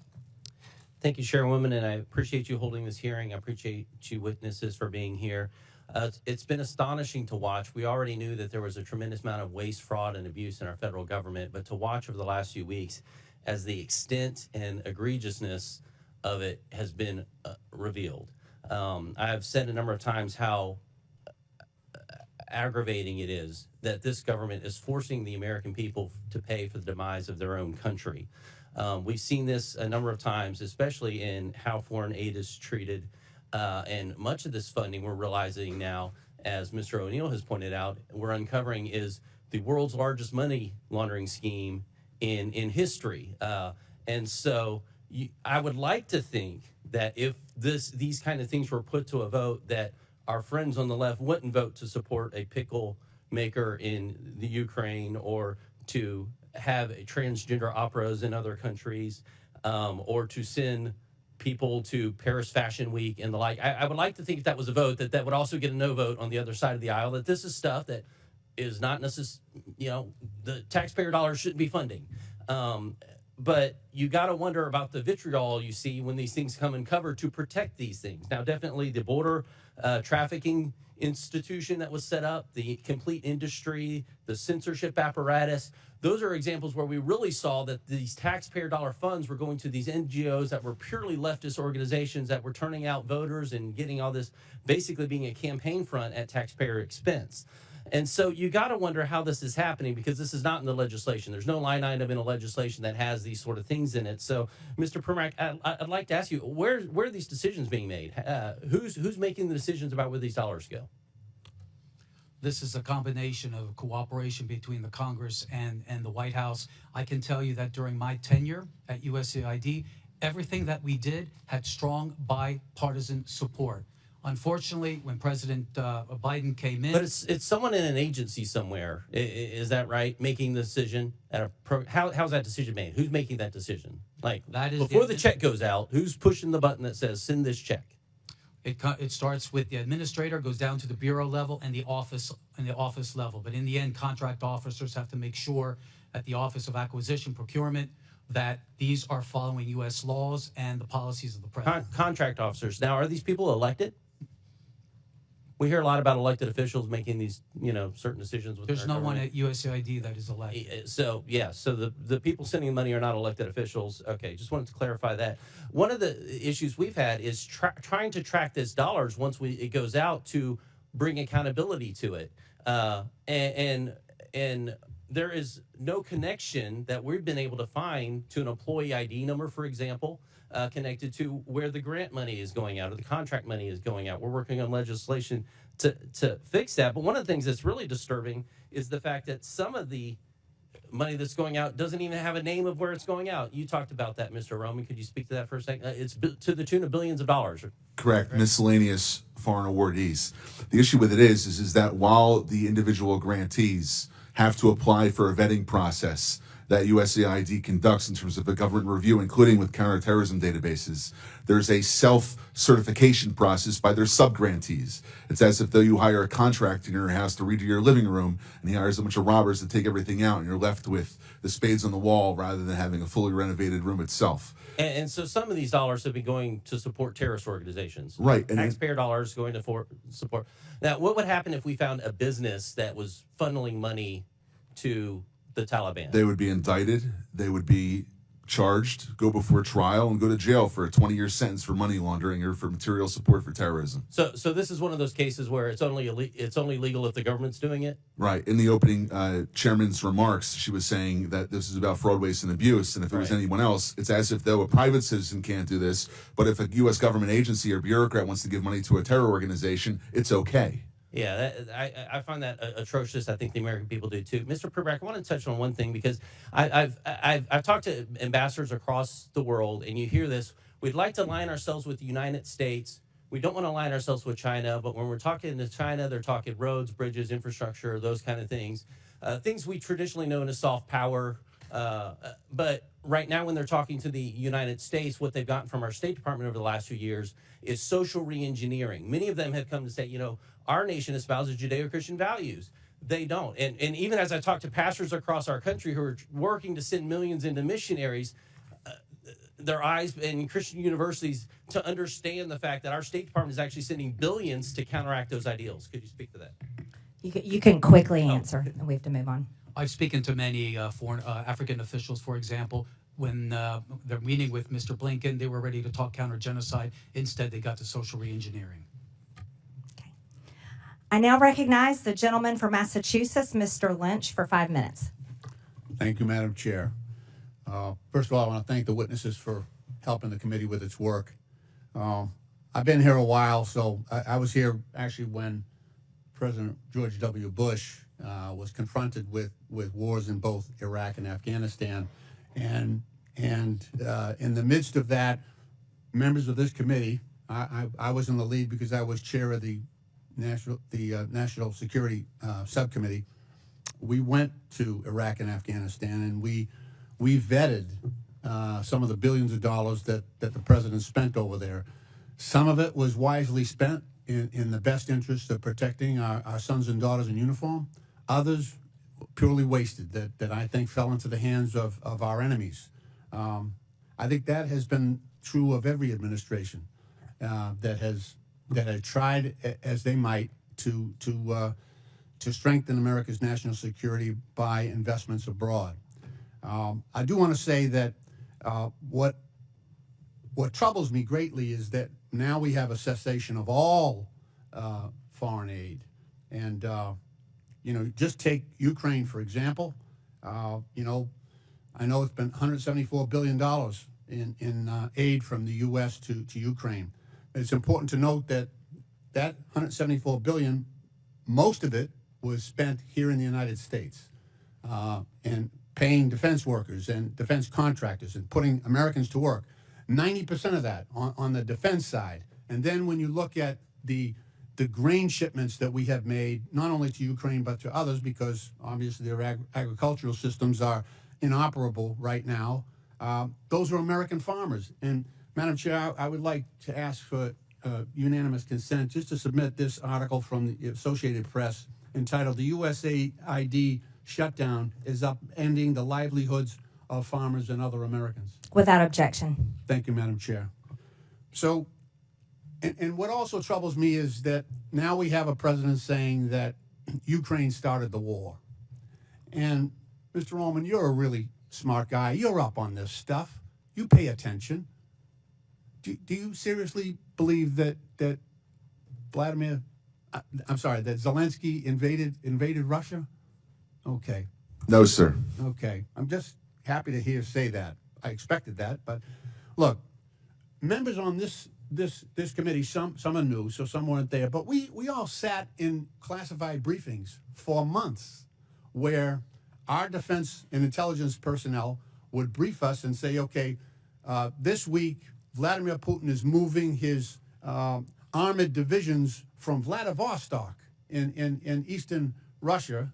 Thank you, Chairwoman, and I appreciate you holding this hearing. I appreciate you witnesses for being here. It's been astonishing to watch. We already knew that there was a tremendous amount of waste, fraud, and abuse in our federal government, but to watch over the last few weeks as the extent and egregiousness of it has been revealed. I have said a number of times how aggravating it is that this government is forcing the American people to pay for the demise of their own country. We've seen this a number of times, especially in how foreign aid is treated. And much of this funding, we're realizing now, as Mr. O'Neill has pointed out, we're uncovering is the world's largest money laundering scheme in history. And so I would like to think that if these kind of things were put to a vote, that our friends on the left wouldn't vote to support a pickle maker in the Ukraine, or to have transgender operas in other countries, or to send people to Paris Fashion Week and the like. I would like to think if that was a vote, that would also get a no vote on the other side of the aisle, that this is stuff that is not necessarily, the taxpayer dollars shouldn't be funding. But you got to wonder about the vitriol you see when these things come uncovered to protect these things. Now, definitely the border trafficking institution that was set up, the complete industry, the censorship apparatus, those are examples where we really saw that these taxpayer dollar funds were going to these NGOs that were purely leftist organizations that were turning out voters and getting all this, basically being a campaign front at taxpayer expense. And so you got to wonder how this is happening, because this is not in the legislation. There's no line item in a legislation that has these sort of things in it. So, Mr. Primack, I'd like to ask you, where are these decisions being made? Who's making the decisions about where these dollars go? This is a combination of cooperation between the Congress and the White House. I can tell you that during my tenure at USAID, everything that we did had strong bipartisan support. Unfortunately, when President Biden came in, but it's someone in an agency somewhere. Is that right? Making the decision at a how's that decision made? Who's making that decision? Like that is before the check goes out, who's pushing the button that says send this check? It starts with the administrator, goes down to the bureau level and the office level. But in the end, contract officers have to make sure at the Office of Acquisition Procurement that these are following U.S. laws and the policies of the president. Contract officers. Now, are these people elected? We hear a lot about elected officials making these, certain decisions. There's no one at USAID that is elected. So, yeah, so the people sending money are not elected officials. Okay, just wanted to clarify that. One of the issues we've had is trying to track this dollars once it goes out to bring accountability to it. And there is no connection that we've been able to find to an employee ID number, for example, connected to where the grant money is going out or the contract money is going out. We're working on legislation to fix that. But one of the things that's really disturbing is the fact that some of the money that's going out doesn't even have a name of where it's going out. You talked about that, Mr. Roman. Could you speak to that for a second? It's to the tune of billions of dollars. Correct. Right. Miscellaneous foreign awardees. The issue with it is that while the individual grantees have to apply for a vetting process that USAID conducts in terms of a government review, including with counterterrorism databases, there's a self-certification process by their sub-grantees. It's as if though you hire a contractor in your house to redo your living room, and he hires a bunch of robbers to take everything out, and you're left with the spades on the wall rather than having a fully renovated room itself. And so some of these dollars have been going to support terrorist organizations. Right. And taxpayer dollars going to support. Now, what would happen if we found a business that was funneling money to the Taliban? They would be indicted. They would be charged, go before trial, and go to jail for a 20-year sentence for money laundering or for material support for terrorism. So this is one of those cases where it's only legal if the government's doing it? Right. In the opening chairman's remarks, she was saying that this is about fraud, waste, and abuse, and if it was anyone else, it's as if though a private citizen can't do this, but if a U.S. government agency or bureaucrat wants to give money to a terror organization, it's okay. Yeah, I find that atrocious. I think the American people do too. Mr. Perback, I want to touch on one thing because I've talked to ambassadors across the world, and you hear this. We'd like to align ourselves with the United States. We don't want to align ourselves with China, but when we're talking to China, they're talking roads, bridges, infrastructure, those kind of things. Things we traditionally know as soft power. But right now, when they're talking to the United States, what they've gotten from our State Department over the last few years is social reengineering. Many of them have come to say, our nation espouses Judeo-Christian values. They don't. And even as I talk to pastors across our country who are working to send millions into missionaries, their eyes in Christian universities to understand the fact that our State Department is actually sending billions to counteract those ideals. Could you speak to that? You can quickly answer, and we have to move on. I've spoken to many foreign African officials, for example, when they're meeting with Mr. Blinken, they were ready to talk counter-genocide. Instead, they got to social reengineering. Okay. I now recognize the gentleman from Massachusetts, Mr. Lynch, for 5 minutes. Thank you, Madam Chair. First of all, I want to thank the witnesses for helping the committee with its work. I've been here a while, so I was here actually when President George W. Bush was confronted with wars in both Iraq and Afghanistan. And in the midst of that, members of this committee, I was in the lead because I was chair of the National Security Subcommittee. We went to Iraq and Afghanistan, and we vetted some of the billions of dollars that the president spent over there. Some of it was wisely spent in the best interest of protecting our sons and daughters in uniform. Others purely wasted that I think fell into the hands of our enemies. I think that has been true of every administration that has tried as they might to strengthen America's national security by investments abroad. I do want to say that what troubles me greatly is that now we have a cessation of all foreign aid, and just take Ukraine for example. I know it's been $174 billion in aid from the U.S. to Ukraine. It's important to note that $174 billion, most of it was spent here in the United States, and paying defense workers and defense contractors and putting Americans to work. 90% of that on the defense side. And then when you look at the grain shipments that we have made, not only to Ukraine but to others, because obviously their agricultural systems are inoperable right now. Those are American farmers. And Madam Chair, I would like to ask for unanimous consent just to submit this article from the Associated Press entitled "The USAID Shutdown is Upending the Livelihoods of Farmers and Other Americans." Without objection. Thank you, Madam Chair. So, and what also troubles me is that now we have a president saying that Ukraine started the war. And Mr. Ullman, you're a really smart guy. You're up on this stuff. You pay attention. Do you seriously believe that that Zelensky invaded Russia? Okay. No, sir. Okay. I'm just happy to hear say that. I expected that, but look, members on this committee, some are new, so some weren't there, but we all sat in classified briefings for months where our defense and intelligence personnel would brief us and say, okay, this week Vladimir Putin is moving his armored divisions from Vladivostok in eastern Russia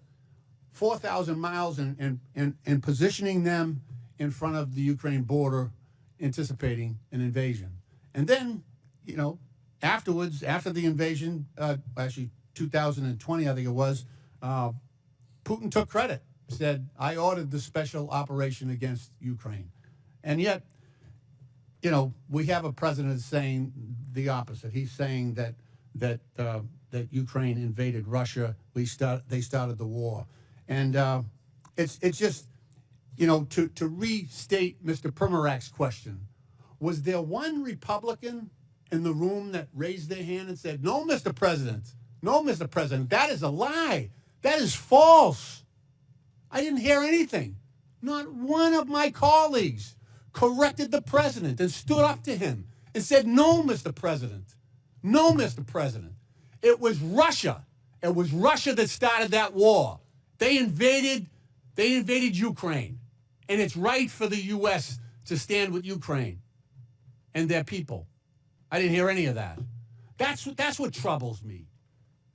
4,000 miles and positioning them in front of the Ukraine border, anticipating an invasion. And then, you know, afterwards, after the invasion, actually 2020, I think it was, Putin took credit, said, I ordered the special operation against Ukraine. And yet, you know, we have a president saying the opposite. He's saying that Ukraine invaded Russia. They started the war. And it's just, you know, to restate Mr. Primarak's question, was there one Republican in the room that raised their hand and said, no, Mr. President, that is a lie. That is false. I didn't hear anything. Not one of my colleagues corrected the president and stood up to him and said, no, Mr. President. No, Mr. President. It was Russia. It was Russia that started that war. They invaded Ukraine. And it's right for the U.S. to stand with Ukraine and their people. I didn't hear any of that. That's what troubles me.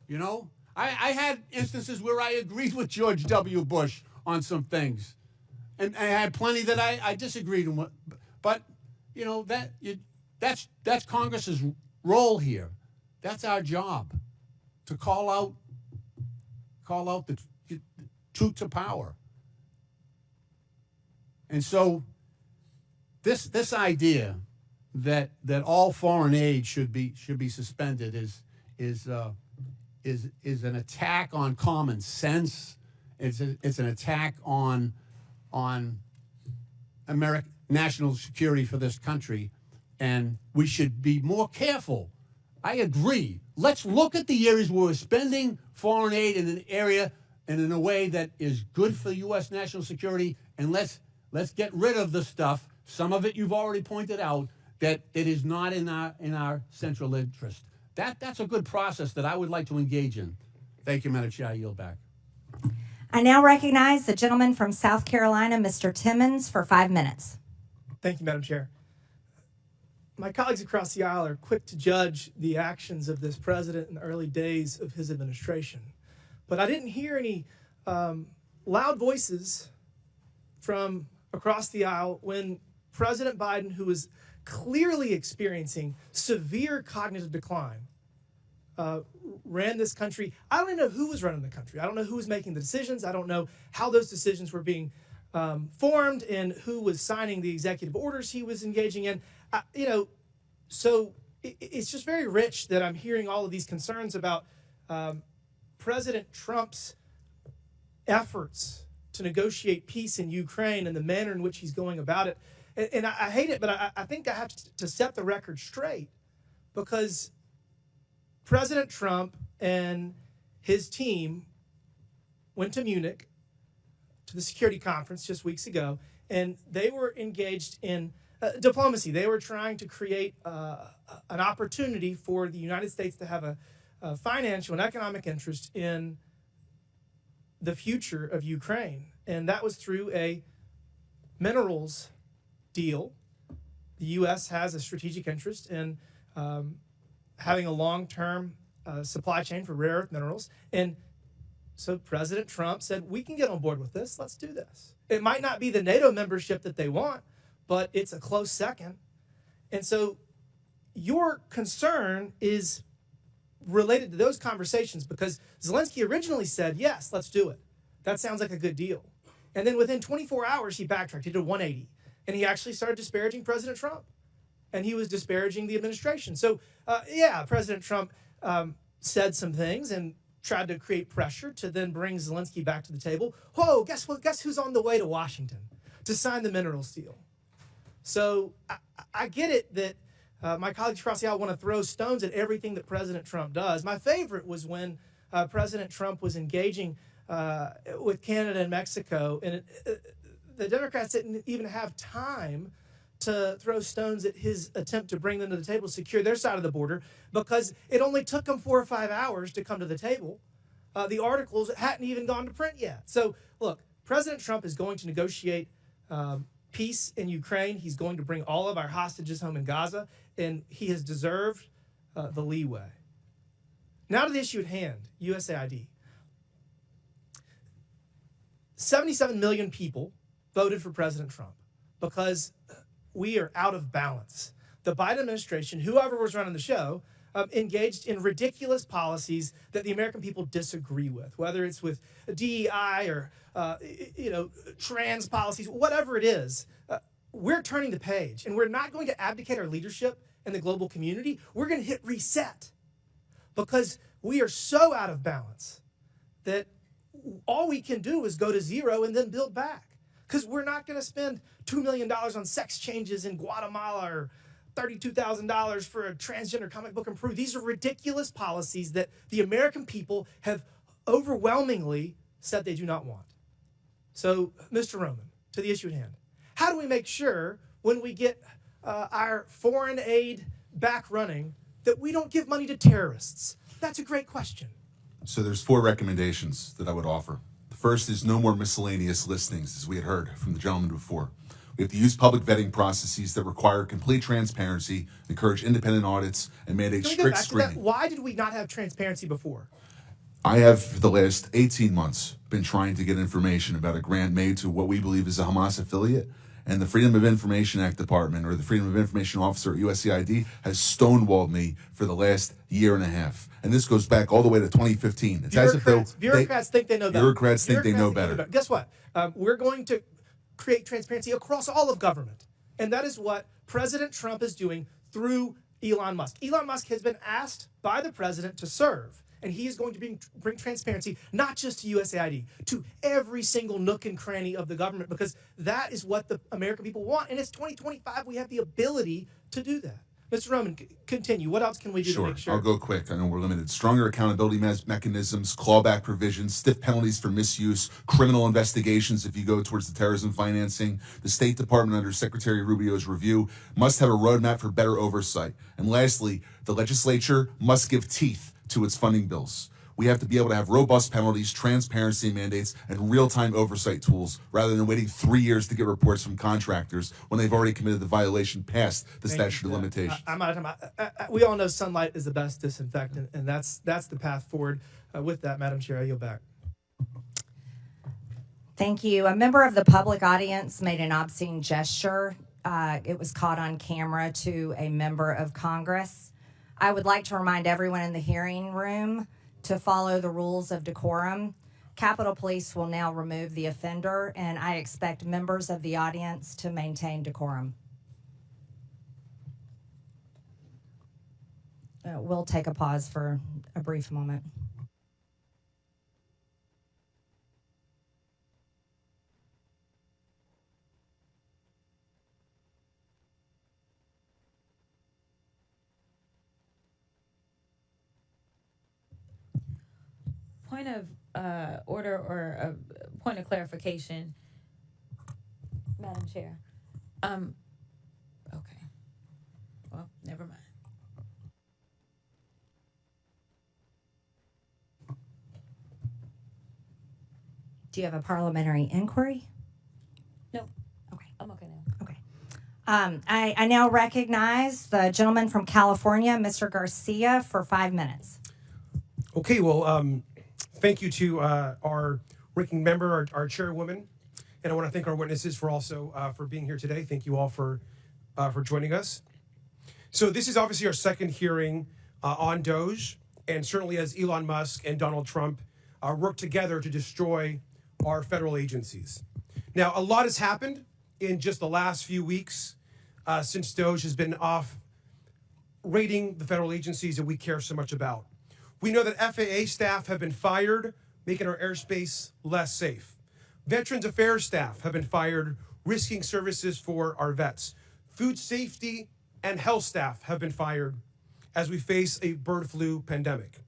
You know, I had instances where I agreed with George W. Bush on some things. And I had plenty that I disagreed with. But, you know, that's Congress's role here. That's our job, to call out the truth to power. And so this idea that all foreign aid should be suspended is an attack on common sense. It's an attack on American national security for this country, and we should be more careful. I agree. Let's look at the areas where we're spending foreign aid in an area and in a way that is good for U.S. national security, and let's get rid of the stuff. Some of it you've already pointed out that it is not in our central interest. That's a good process that I would like to engage in. Thank you, Madam Chair. I yield back. I now recognize the gentleman from South Carolina, Mr. Timmons, for 5 minutes. Thank you, Madam Chair. My colleagues across the aisle are quick to judge the actions of this president in the early days of his administration. But I didn't hear any loud voices from across the aisle when President Biden, who was clearly experiencing severe cognitive decline, ran this country. I don't even know who was running the country. I don't know who was making the decisions. I don't know how those decisions were being formed and who was signing the executive orders he was engaging in. So it's just very rich that I'm hearing all of these concerns about President Trump's efforts to negotiate peace in Ukraine and the manner in which he's going about it. And I hate it, but I think I have to set the record straight, because President Trump and his team went to Munich to the security conference just weeks ago, and they were engaged in diplomacy. They were trying to create an opportunity for the United States to have a financial and economic interest in the future of Ukraine. And that was through a minerals deal. The U.S. has a strategic interest in having a long-term supply chain for rare earth minerals. And so President Trump said, we can get on board with this. Let's do this. It might not be the NATO membership that they want, but it's a close second. And so your concern is related to those conversations, because Zelensky originally said, yes, let's do it. That sounds like a good deal. And then within 24 hours, he backtracked. He did a 180. And he actually started disparaging President Trump. And he was disparaging the administration. So, yeah, President Trump said some things and tried to create pressure to then bring Zelensky back to the table. Whoa, guess what? Guess who's on the way to Washington to sign the minerals deal? So I get it that my colleagues across the aisle want to throw stones at everything that President Trump does. My favorite was when President Trump was engaging with Canada and Mexico, and the Democrats didn't even have time to throw stones at his attempt to bring them to the table to secure their side of the border, because it only took them 4 or 5 hours to come to the table. The articles hadn't even gone to print yet. So, look, President Trump is going to negotiate peace in Ukraine. He's going to bring all of our hostages home in Gaza, and he has deserved the leeway. Now to the issue at hand, USAID. 77 million people voted for President Trump because we are out of balance. The Biden administration, whoever was running the show, engaged in ridiculous policies that the American people disagree with, whether it's with DEI or trans policies, whatever it is. We're turning the page, and we're not going to abdicate our leadership in the global community. We're going to hit reset, because we are so out of balance that all we can do is go to zero and then build back. Because we're not going to spend $2 million on sex changes in Guatemala or $32,000 for a transgender comic book in Peru. These are ridiculous policies that the American people have overwhelmingly said they do not want. So, Mr. Roman, to the issue at hand, how do we make sure when we get our foreign aid back running that we don't give money to terrorists? That's a great question. So there's 4 recommendations that I would offer. The first is no more miscellaneous listings, as we had heard from the gentleman before. We have to use public vetting processes that require complete transparency, encourage independent audits, and mandate strict screening. Why did we not have transparency before? I have, for the last 18 months, been trying to get information about a grant made to what we believe is a Hamas affiliate, and the Freedom of Information Act Department, or the Freedom of Information Officer at USAID, has stonewalled me for the last year and a half. And this goes back all the way to 2015. It's as if bureaucrats think they know better. Bureaucrats think they know better. Guess what? We're going to create transparency across all of government. And that is what President Trump is doing through Elon Musk. Elon Musk has been asked by the president to serve. And he is going to bring transparency, not just to USAID, to every single nook and cranny of the government, because that is what the American people want. And it's 2025. We have the ability to do that. Mr. Roman, continue. What else can we do to make sure? I'll go quick. I know we're limited. Stronger accountability mechanisms, clawback provisions, stiff penalties for misuse, criminal investigations if you go towards the terrorism financing. The State Department, under Secretary Rubio's review, must have a roadmap for better oversight. And lastly, the legislature must give teeth to its funding bills. We have to be able to have robust penalties, transparency mandates, and real-time oversight tools, rather than waiting 3 years to get reports from contractors when they've already committed the violation past the statute of limitations. I'm out of time. We all know sunlight is the best disinfectant, and that's the path forward. With that, Madam Chair, I yield back. Thank you. A member of the public audience made an obscene gesture. It was caught on camera to a member of Congress. I would like to remind everyone in the hearing room to follow the rules of decorum. Capitol Police will now remove the offender, and I expect members of the audience to maintain decorum. We'll take a pause for a brief moment. Point of order or a point of clarification, Madam Chair. Okay. Well, never mind. Do you have a parliamentary inquiry? No. Okay. I'm okay now. Okay. I now recognize the gentleman from California, Mr. Garcia, for 5 minutes. Okay, well, thank you to our ranking member, our chairwoman, and I want to thank our witnesses for also for being here today. Thank you all for joining us. So this is obviously our second hearing on Doge, and certainly as Elon Musk and Donald Trump work together to destroy our federal agencies. Now, a lot has happened in just the last few weeks since Doge has been off rating the federal agencies that we care so much about. We know that FAA staff have been fired, making our airspace less safe. Veterans Affairs staff have been fired, risking services for our vets. Food safety and health staff have been fired as we face a bird flu pandemic.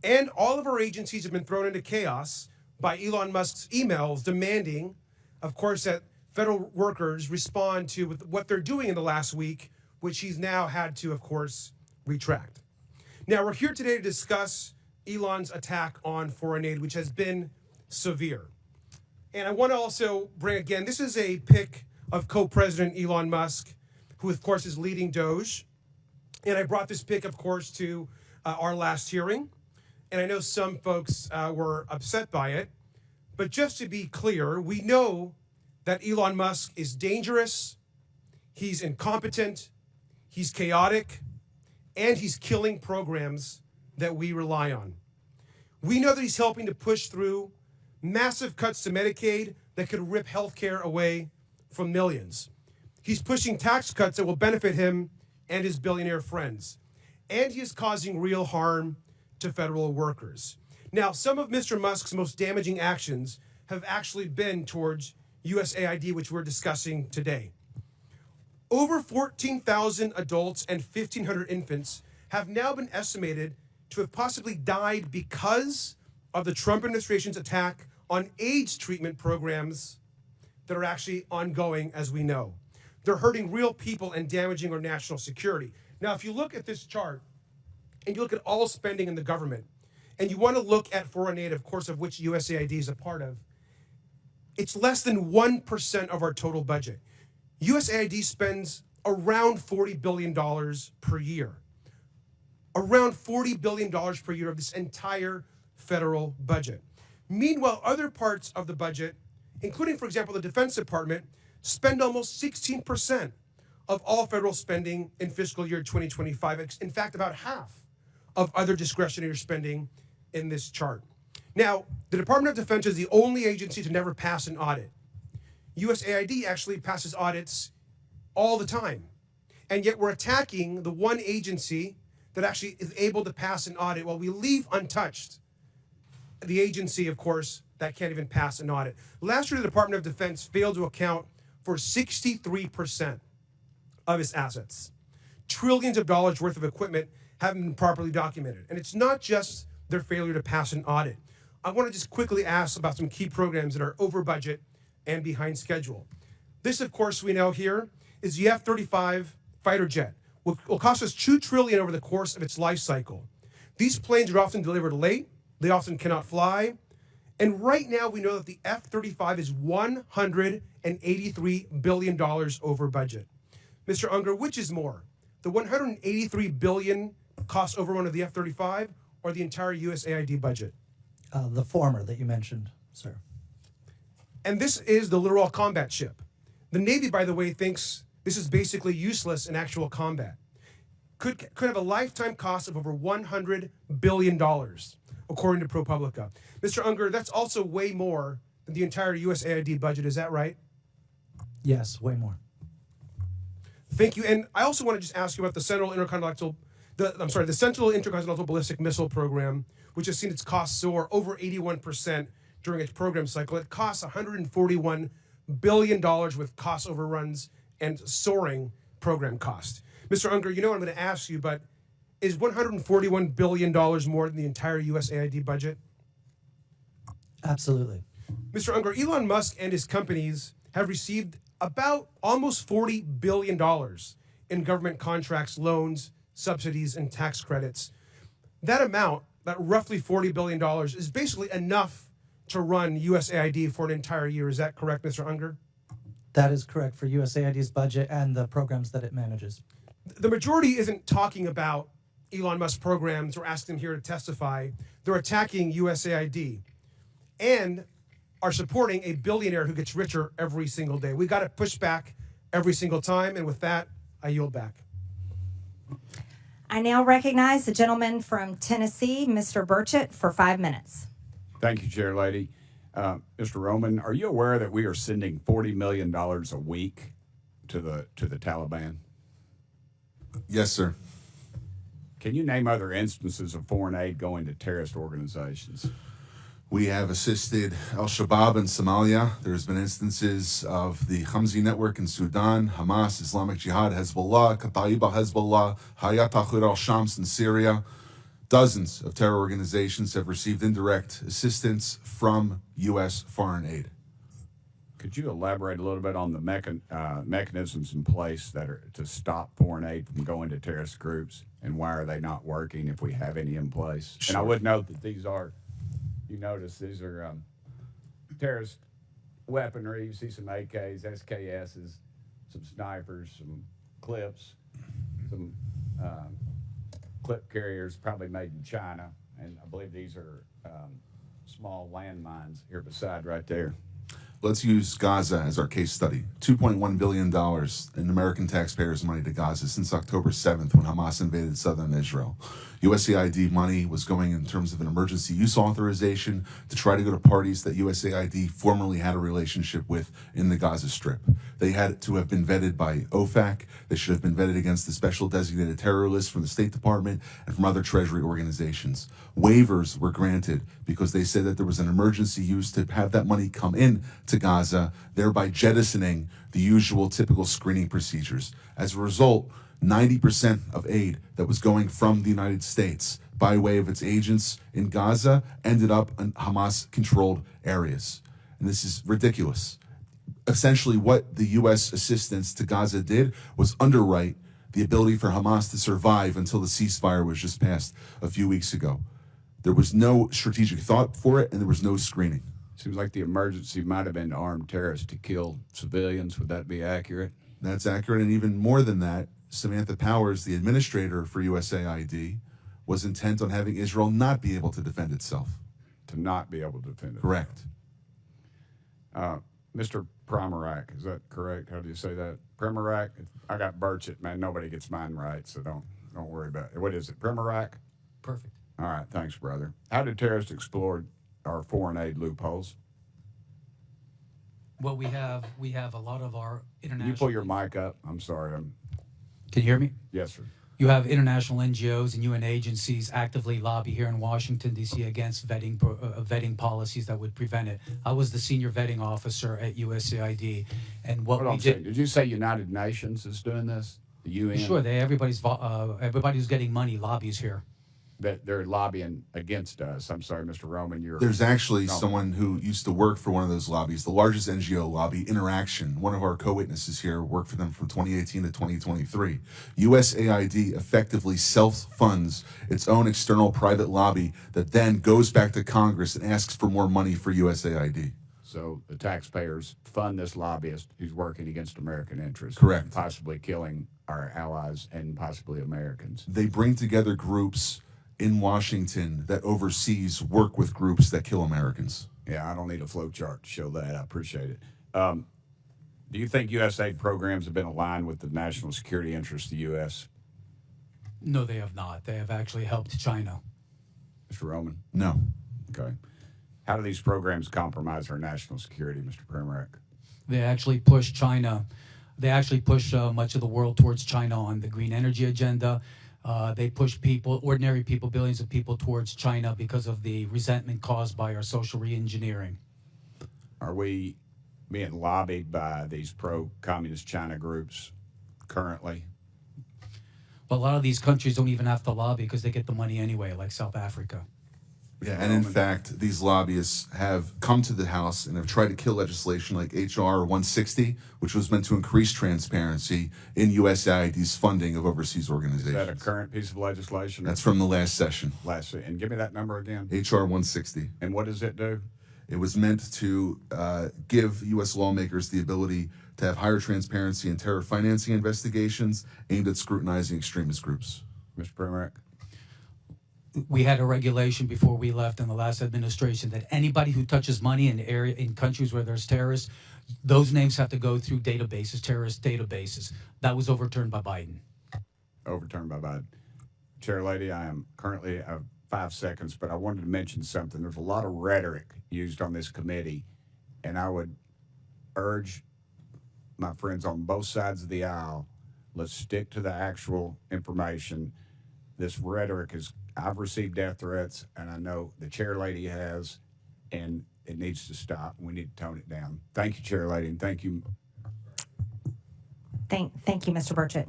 And all of our agencies have been thrown into chaos by Elon Musk's emails demanding, of course, that federal workers respond to what they're doing in the last week, which he's now had to, of course, retract. Now, we're here today to discuss Elon's attack on foreign aid, which has been severe. And I want to also bring, again, this is a pic of co-president Elon Musk, who, of course, is leading Doge. And I brought this pic, of course, to our last hearing. And I know some folks were upset by it. But just to be clear, we know that Elon Musk is dangerous, he's incompetent, he's chaotic, and he's killing programs that we rely on. We know that he's helping to push through massive cuts to Medicaid that could rip healthcare away from millions. He's pushing tax cuts that will benefit him and his billionaire friends. And he is causing real harm to federal workers. Now, some of Mr. Musk's most damaging actions have actually been towards USAID, which we're discussing today. Over 14,000 adults and 1,500 infants have now been estimated to have possibly died because of the Trump administration's attack on AIDS treatment programs that are actually ongoing, as we know. They're hurting real people and damaging our national security. Now, if you look at this chart and you look at all spending in the government, and you want to look at foreign aid, of course, of which USAID is a part of, it's less than 1% of our total budget. USAID spends around $40 billion per year. Around $40 billion per year of this entire federal budget. Meanwhile, other parts of the budget, including, for example, the Defense Department, spend almost 16% of all federal spending in fiscal year 2025. In fact, about half of other discretionary spending in this chart. Now, the Department of Defense is the only agency to never pass an audit. USAID actually passes audits all the time. And yet we're attacking the one agency that actually is able to pass an audit while we leave untouched the agency, of course, that can't even pass an audit. Last year, the Department of Defense failed to account for 63% of its assets. Trillions of dollars worth of equipment haven't been properly documented. And it's not just their failure to pass an audit. I want to just quickly ask about some key programs that are over budget and behind schedule. This, of course, we know here is the F-35 fighter jet, which will cost us $2 trillion over the course of its life cycle. These planes are often delivered late. They often cannot fly. And right now, we know that the F-35 is $183 billion over budget. Mr. Unger, which is more, the $183 billion cost overrun of the F-35 or the entire USAID budget? The former that you mentioned, sir. And this is the Littoral Combat Ship. The Navy, by the way, thinks this is basically useless in actual combat. Could have a lifetime cost of over $100 billion, according to ProPublica. Mr. Unger, that's also way more than the entire USAID budget. Is that right? Yes, way more. Thank you. And I also want to just ask you about the Central Intercontinental Ballistic Missile Program, which has seen its costs soar over 81% during its program cycle. It costs $141 billion with cost overruns and soaring program cost. Mr. Unger, you know what I'm going to ask you, but is $141 billion more than the entire USAID budget? Absolutely. Mr. Unger, Elon Musk and his companies have received about almost $40 billion in government contracts, loans, subsidies, and tax credits. That amount, that roughly $40 billion, is basically enough to run USAID for an entire year. Is that correct, Mr. Unger? That is correct for USAID's budget and the programs that it manages. The majority isn't talking about Elon Musk programs or asking them here to testify. They're attacking USAID and are supporting a billionaire who gets richer every single day. We got to push back every single time. And with that, I yield back. I now recognize the gentleman from Tennessee, Mr. Burchett, for 5 minutes. Thank you, Chair Lady. Mr. Roman, are you aware that we are sending $40 million a week to the Taliban? Yes, sir. Can you name other instances of foreign aid going to terrorist organizations? We have assisted al-Shabaab in Somalia. There's been instances of the Hamzi network in Sudan, Hamas, Islamic Jihad, Hezbollah, Kataib al-Hezbollah, Hayat Tahrir al-Shams in Syria. Dozens of terror organizations have received indirect assistance from U.S. foreign aid. Could you elaborate a little bit on the mechanisms in place that are to stop foreign aid from going to terrorist groups, and why are they not working if we have any in place? Sure. And I would note that these are, you notice these are terrorist weaponry. You see some AKs, SKSs, some snipers, some clips, some clip carriers probably made in China, and I believe these are small landmines here beside right there. Let's use Gaza as our case study. $2.1 billion in American taxpayers' money to Gaza since October 7th when Hamas invaded southern Israel. USAID money was going in terms of an emergency use authorization to try to go to parties that USAID formerly had a relationship with in the Gaza Strip. They had to have been vetted by OFAC. They should have been vetted against the special designated terror list from the State Department and from other Treasury organizations. Waivers were granted because they said that there was an emergency use to have that money come in to Gaza, thereby jettisoning the usual typical screening procedures. As a result, 90% of aid that was going from the United States by way of its agents in Gaza ended up in Hamas-controlled areas. And this is ridiculous. Essentially, what the U.S. assistance to Gaza did was underwrite the ability for Hamas to survive until the ceasefire was just passed a few weeks ago. There was no strategic thought for it, and there was no screening. Seems like the emergency might have been armed terrorists to kill civilians. Would that be accurate? That's accurate, and even more than that, Samantha Powers, the administrator for USAID, was intent on having Israel not be able to defend itself. To not be able to defend it. Correct. Mr. Primorak, is that correct? How do you say that? Primorak? I got Burchett, man. Nobody gets mine right, so don't worry about it. What is it, Primorak? Perfect. All right, thanks, brother. How did terrorists exploit our foreign aid loopholes? Well, we have a lot of our international. Can you pull your mic up? I'm sorry. Can you hear me? Yes, sir. You have international NGOs and UN agencies actively lobby here in Washington, D.C. against vetting policies that would prevent it. I was the senior vetting officer at USAID, and what we did. Did you say United Nations is doing this? The UN? Sure, everybody who's getting money lobbies here. That they're lobbying against us. I'm sorry, Mr. Roman. There's actually someone who used to work for one of those lobbies, the largest NGO lobby, Interaction. One of our co-witnesses here worked for them from 2018 to 2023. USAID effectively self-funds its own external private lobby that then goes back to Congress and asks for more money for USAID. So the taxpayers fund this lobbyist who's working against American interests. Correct. Possibly killing our allies and possibly Americans. They bring together groups in Washington that overseas work with groups that kill Americans. Yeah, I don't need a flow chart to show that. I appreciate it. Do you think USAID programs have been aligned with the national security interests of the U.S.? No, they have not. They have actually helped China. Mr. Roman? No. Okay. How do these programs compromise our national security, Mr. Primorak? They actually push China. They actually push much of the world towards China on the green energy agenda. They push people, ordinary people, billions of people towards China because of the resentment caused by our social re-engineering. Are we being lobbied by these pro-communist China groups currently? But a lot of these countries don't even have to lobby because they get the money anyway, like South Africa. Yeah, and in fact, these lobbyists have come to the House and have tried to kill legislation like H.R. 160, which was meant to increase transparency in USAID's funding of overseas organizations. Is that a current piece of legislation? That's from the last session. And give me that number again. H.R. 160. And what does it do? It was meant to give U.S. lawmakers the ability to have higher transparency in terror financing investigations aimed at scrutinizing extremist groups. Mr. Premack. We had a regulation before we left in the last administration that anybody who touches money in countries where there's terrorists, those names have to go through databases, terrorist databases. That was overturned by Biden. Overturned by Biden. Chair Lady, I am currently 5 seconds, but I wanted to mention something. There's a lot of rhetoric used on this committee, and I would urge my friends on both sides of the aisle, let's stick to the actual information. This rhetoric is, I've received death threats, and I know the Chair Lady has, and it needs to stop. We need to tone it down. Thank you, Chair Lady, and thank you. Thank you, Mr. Burchett.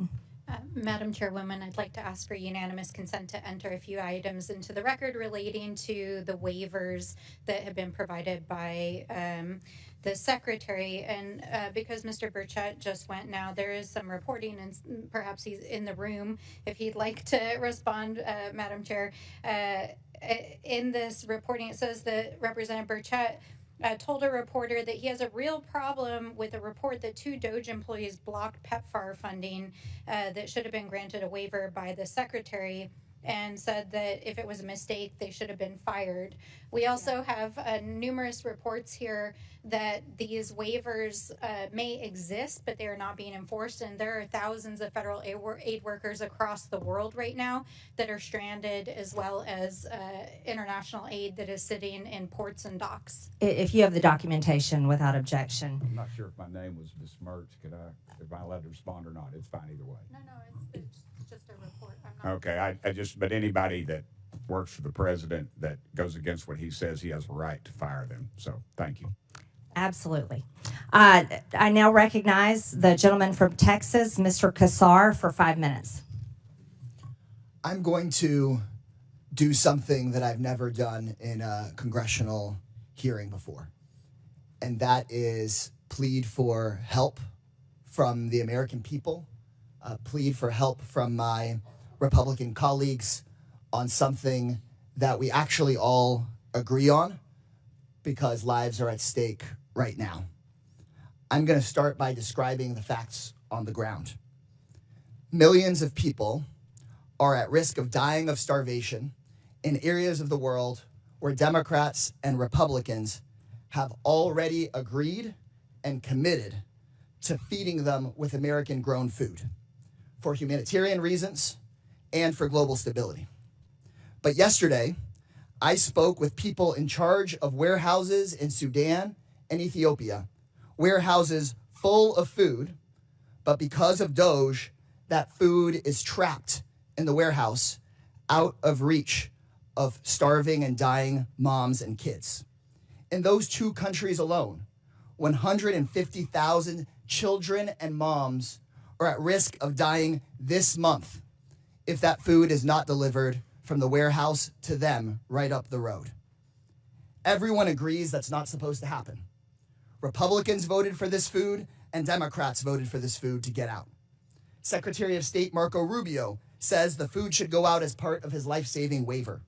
Madam Chairwoman, I'd like to ask for unanimous consent to enter a few items into the record relating to the waivers that have been provided by the Secretary. And because Mr. Burchett just went now, there is some reporting, and perhaps he's in the room if he'd like to respond, Madam Chair. In this reporting, it says that Representative Burchett told a reporter that he has a real problem with a report that 2 Doge employees blocked PEPFAR funding that should have been granted a waiver by the Secretary, and said that if it was a mistake, they should have been fired. We also have numerous reports here that these waivers may exist, but they are not being enforced. And there are thousands of federal aid workers across the world right now that are stranded, as well as international aid that is sitting in ports and docks. If you have the documentation without objection. I'm not sure if my name was besmirched. If I allowed to respond or not? It's fine either way. No, it's just a report. Okay, but anybody that works for the president that goes against what he says, he has a right to fire them. So thank you. Absolutely. I now recognize the gentleman from Texas, Mr. Kassar, for 5 minutes. I'm going to do something that I've never done in a congressional hearing before, and that is plead for help from the American people, plead for help from my Republican colleagues on something that we actually all agree on, because lives are at stake right now. I'm going to start by describing the facts on the ground. Millions of people are at risk of dying of starvation in areas of the world where Democrats and Republicans have already agreed and committed to feeding them with American-grown food for humanitarian reasons and for global stability. But yesterday, I spoke with people in charge of warehouses in Sudan and Ethiopia, warehouses full of food, but because of Doge, that food is trapped in the warehouse, out of reach of starving and dying moms and kids. In those 2 countries alone, 150,000 children and moms are at risk of dying this month if that food is not delivered from the warehouse to them right up the road. Everyone agrees that's not supposed to happen. Republicans voted for this food, and Democrats voted for this food to get out. Secretary of State Marco Rubio says the food should go out as part of his life-saving waiver.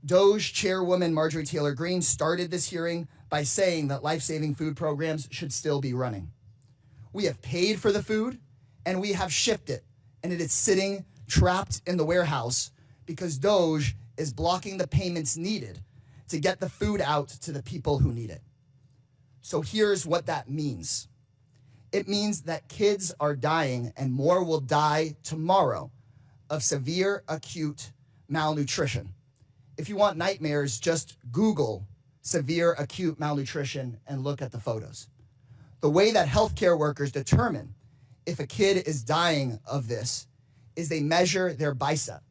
Doge Chairwoman Marjorie Greene started this hearing by saying that life-saving food programs should still be running. We have paid for the food, and we have shipped it, and it is sitting trapped in the warehouse because Doge is blocking the payments needed to get the food out to the people who need it. So here's what that means. It means that kids are dying, and more will die tomorrow, of severe acute malnutrition. If you want nightmares, just Google severe acute malnutrition and look at the photos. The way that healthcare workers determine if a kid is dying of this is they measure their bicep.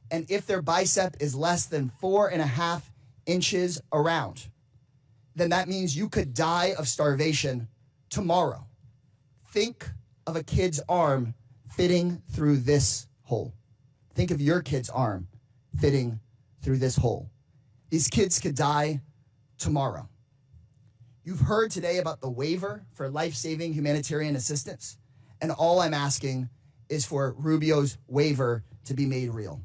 And if their bicep is less than 4.5 inches around, then that means you could die of starvation tomorrow. Think of a kid's arm fitting through this hole. Think of your kid's arm fitting through this hole. These kids could die tomorrow. You've heard today about the waiver for life-saving humanitarian assistance, and all I'm asking is for Rubio's waiver to be made real.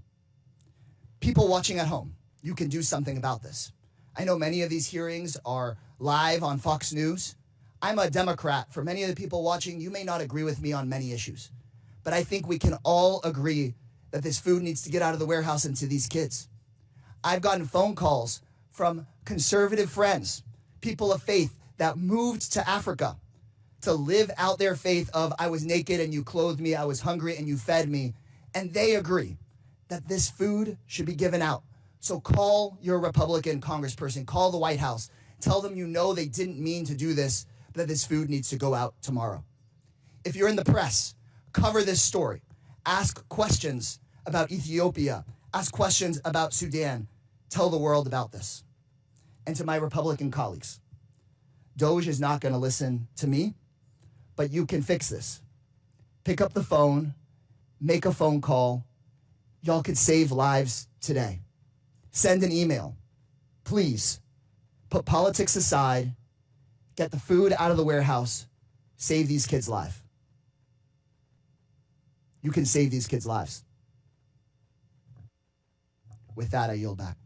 People watching at home, you can do something about this. I know many of these hearings are live on Fox News. I'm a Democrat. For many of the people watching, you may not agree with me on many issues, but I think we can all agree that this food needs to get out of the warehouse and to these kids. I've gotten phone calls from conservative friends, people of faith that moved to Africa to live out their faith of I was naked and you clothed me, I was hungry and you fed me, and they agree that this food should be given out. So call your Republican congressperson, call the White House, tell them you know they didn't mean to do this, but that this food needs to go out tomorrow. If you're in the press, cover this story. Ask questions about Ethiopia. Ask questions about Sudan. Tell the world about this. And to my Republican colleagues, Doge is not going to listen to me, but you can fix this. Pick up the phone, make a phone call. Y'all could save lives today. Send an email. Please, put politics aside, get the food out of the warehouse, save these kids' lives. You can save these kids' lives. With that, I yield back.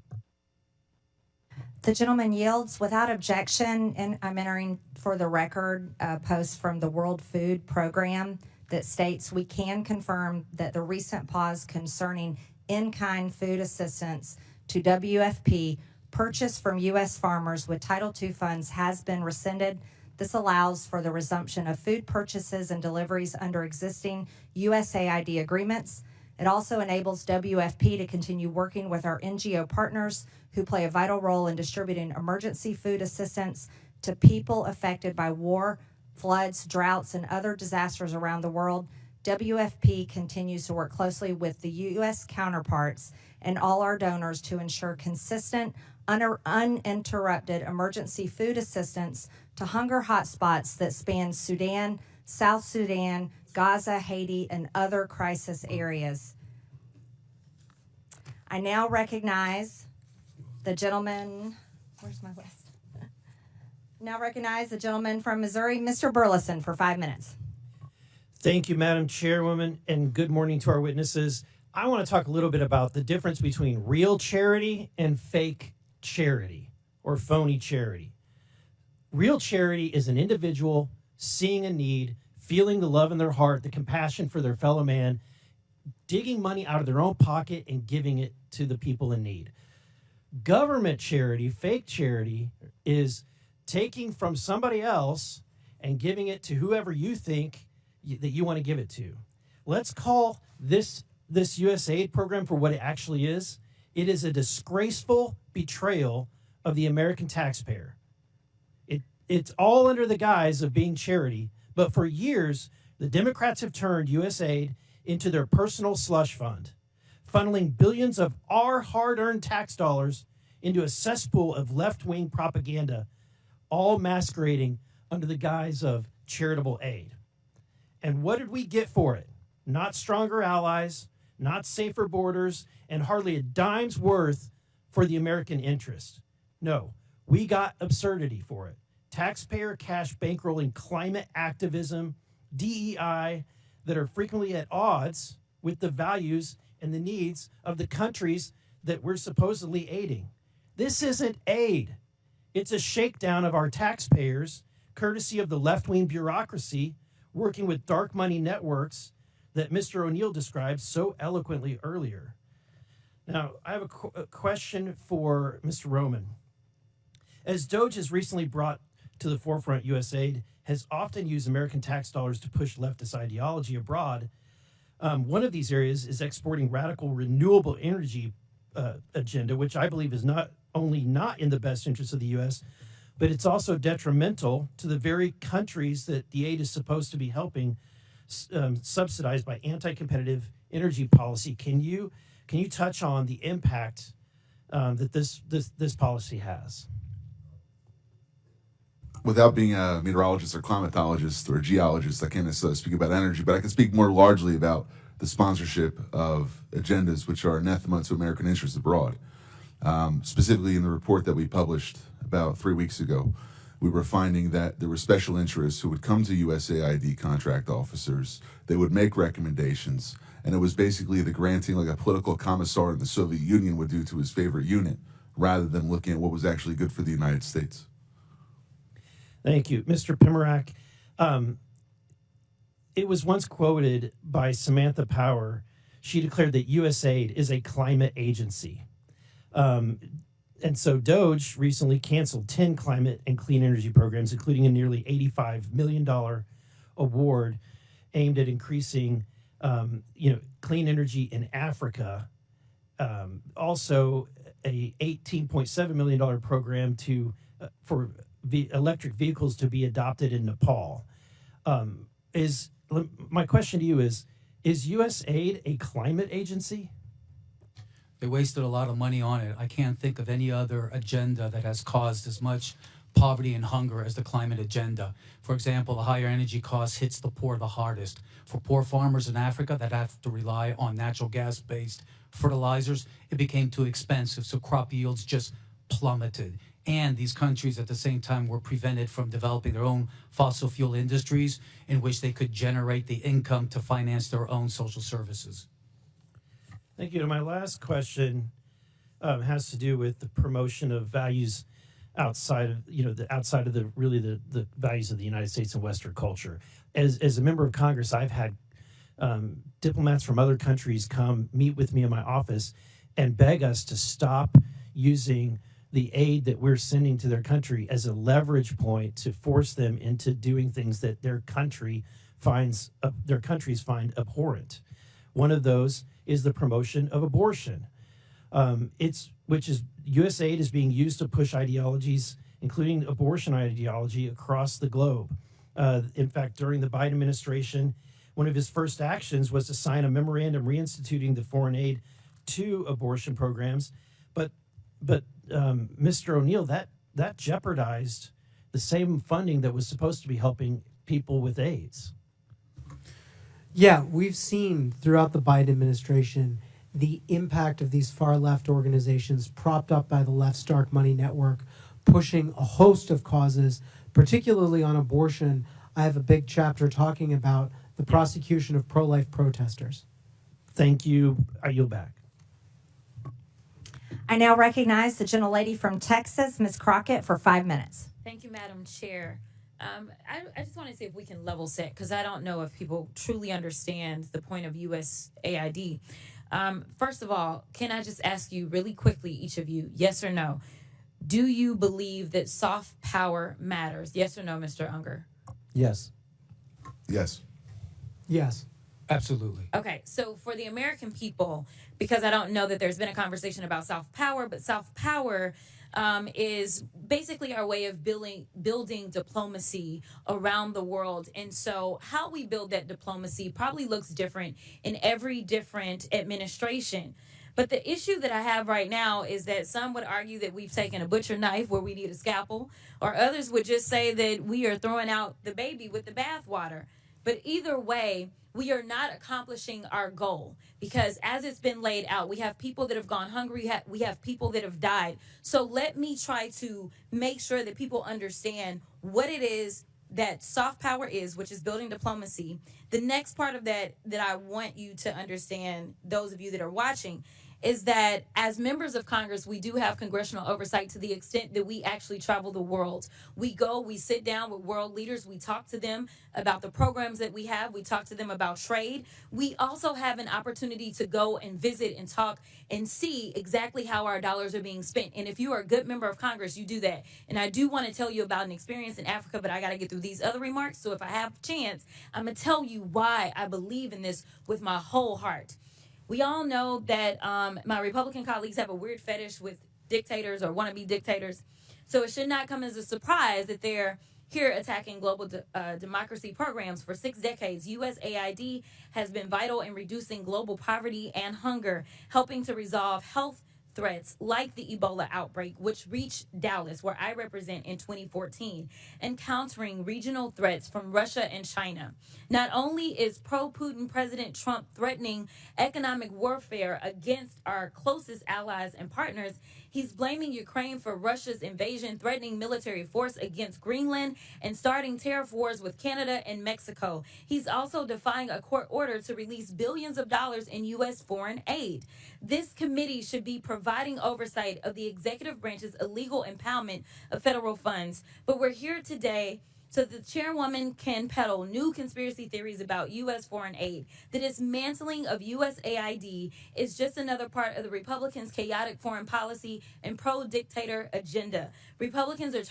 The gentleman yields without objection, and I'm entering for the record a post from the World Food Program that states we can confirm that the recent pause concerning in-kind food assistance to WFP purchased from U.S. farmers with Title II funds has been rescinded. This allows for the resumption of food purchases and deliveries under existing USAID agreements. It also enables WFP to continue working with our NGO partners who play a vital role in distributing emergency food assistance to people affected by war, floods, droughts, and other disasters around the world. WFP continues to work closely with the U.S. counterparts and all our donors to ensure consistent, uninterrupted emergency food assistance to hunger hotspots that span Sudan, South Sudan, Gaza, Haiti, and other crisis areas. I now recognize the gentleman, where's my list? Now recognize the gentleman from Missouri, Mr. Burleson, for 5 minutes. Thank you, Madam Chairwoman, and good morning to our witnesses. I want to talk a little bit about the difference between real charity and fake charity or phony charity. Real charity is an individual seeing a need, feeling the love in their heart, the compassion for their fellow man, digging money out of their own pocket and giving it to the people in need. Government charity, fake charity, is taking from somebody else and giving it to whoever you think that you want to give it to. Let's call this USAID program for what it actually is. It is a disgraceful betrayal of the American taxpayer. It's all under the guise of being charity, but for years, the Democrats have turned USAID into their personal slush fund, funneling billions of our hard-earned tax dollars into a cesspool of left-wing propaganda, all masquerading under the guise of charitable aid. And what did we get for it? Not stronger allies, not safer borders, and hardly a dime's worth for the American interest. No, we got absurdity for it. Taxpayer cash bankrolling climate activism, DEI, that are frequently at odds with the values and the needs of the countries that we're supposedly aiding. This isn't aid. It's a shakedown of our taxpayers, courtesy of the left-wing bureaucracy working with dark money networks that Mr. O'Neill described so eloquently earlier. Now, I have a question for Mr. Roman. As Doge has recently brought to the forefront, USAID has often used American tax dollars to push leftist ideology abroad. One of these areas is exporting radical renewable energy agenda, which I believe is not only not in the best interest of the U.S., but it's also detrimental to the very countries that the aid is supposed to be helping, subsidized by anti-competitive energy policy. Can you touch on the impact that this policy has? Without being a meteorologist or climatologist or geologist, I can't necessarily speak about energy, but I can speak more largely about the sponsorship of agendas which are anathema to American interests abroad. Specifically in the report that we published about 3 weeks ago, we were finding that there were special interests who would come to USAID contract officers, they would make recommendations, and it was basically the granting like a political commissar in the Soviet Union would do to his favorite unit, rather than looking at what was actually good for the United States. Thank you. Mr. Pimarak, it was once quoted by Samantha Power. She declared that USAID is a climate agency. And so Doge recently canceled 10 climate and clean energy programs, including a nearly $85 million award aimed at increasing clean energy in Africa. Also, a $18.7 million program for electric vehicles to be adopted in Nepal. My question to you is USAID a climate agency? They wasted a lot of money on it. I can't think of any other agenda that has caused as much poverty and hunger as the climate agenda. For example, the higher energy costs hits the poor the hardest. For poor farmers in Africa that have to rely on natural gas-based fertilizers, it became too expensive, so crop yields just plummeted. And these countries at the same time were prevented from developing their own fossil fuel industries in which they could generate the income to finance their own social services. Thank you. And my last question has to do with the promotion of values outside of the values of the United States and Western culture. As a member of Congress, I've had diplomats from other countries come meet with me in my office and beg us to stop using the aid that we're sending to their country as a leverage point to force them into doing things that their countries find abhorrent. One of those is the promotion of abortion. USAID is being used to push ideologies, including abortion ideology, across the globe. In fact, during the Biden administration, one of his first actions was to sign a memorandum reinstituting the foreign aid to abortion programs. But Mr. O'Neill, that jeopardized the same funding that was supposed to be helping people with AIDS. Yeah, we've seen throughout the Biden administration the impact of these far-left organizations propped up by the left's dark money network, pushing a host of causes, particularly on abortion. I have a big chapter talking about the prosecution of pro-life protesters. Thank you. I yield back. I now recognize the gentlelady from Texas, Ms. Crockett, for 5 minutes. Thank you, Madam Chair. I just want to see if we can level set, because I don't know if people truly understand the point of USAID. First of all, can I just ask you really quickly, each of you, yes or no? Do you believe that soft power matters? Yes or no, Mr. Unger? Yes. Yes. Yes. Absolutely. Okay, so for the American people, because I don't know that there's been a conversation about soft power, but soft power is basically our way of building diplomacy around the world. And so how we build that diplomacy probably looks different in every different administration. But the issue that I have right now is that some would argue that we've taken a butcher knife where we need a scalpel, or others would just say that we are throwing out the baby with the bathwater. But either way, we are not accomplishing our goal, because as it's been laid out, we have people that have gone hungry, we have people that have died. So let me try to make sure that people understand what it is that soft power is, which is building diplomacy. The next part of that I want you to understand, those of you that are watching, is that as members of Congress, we do have congressional oversight to the extent that we actually travel the world. We go, we sit down with world leaders, we talk to them about the programs that we have, we talk to them about trade. We also have an opportunity to go and visit and talk and see exactly how our dollars are being spent. And if you are a good member of Congress, you do that. And I do want to tell you about an experience in Africa, but I got to get through these other remarks. So if I have a chance, I'm going to tell you why I believe in this with my whole heart. We all know that my Republican colleagues have a weird fetish with dictators or wannabe dictators. So it should not come as a surprise that they're here attacking global democracy programs. For 6 decades, USAID has been vital in reducing global poverty and hunger, helping to resolve health threats like the Ebola outbreak, which reached Dallas, where I represent, in 2014, and countering regional threats from Russia and China. Not only is pro-Putin President Trump threatening economic warfare against our closest allies and partners, he's blaming Ukraine for Russia's invasion, threatening military force against Greenland, and starting tariff wars with Canada and Mexico. He's also defying a court order to release billions of dollars in U.S. foreign aid. This committee should be providing providing oversight of the executive branch's illegal impoundment of federal funds. But we're here today so that the chairwoman can peddle new conspiracy theories about U.S. foreign aid. The dismantling of USAID is just another part of the Republicans' chaotic foreign policy and pro-dictator agenda. Republicans are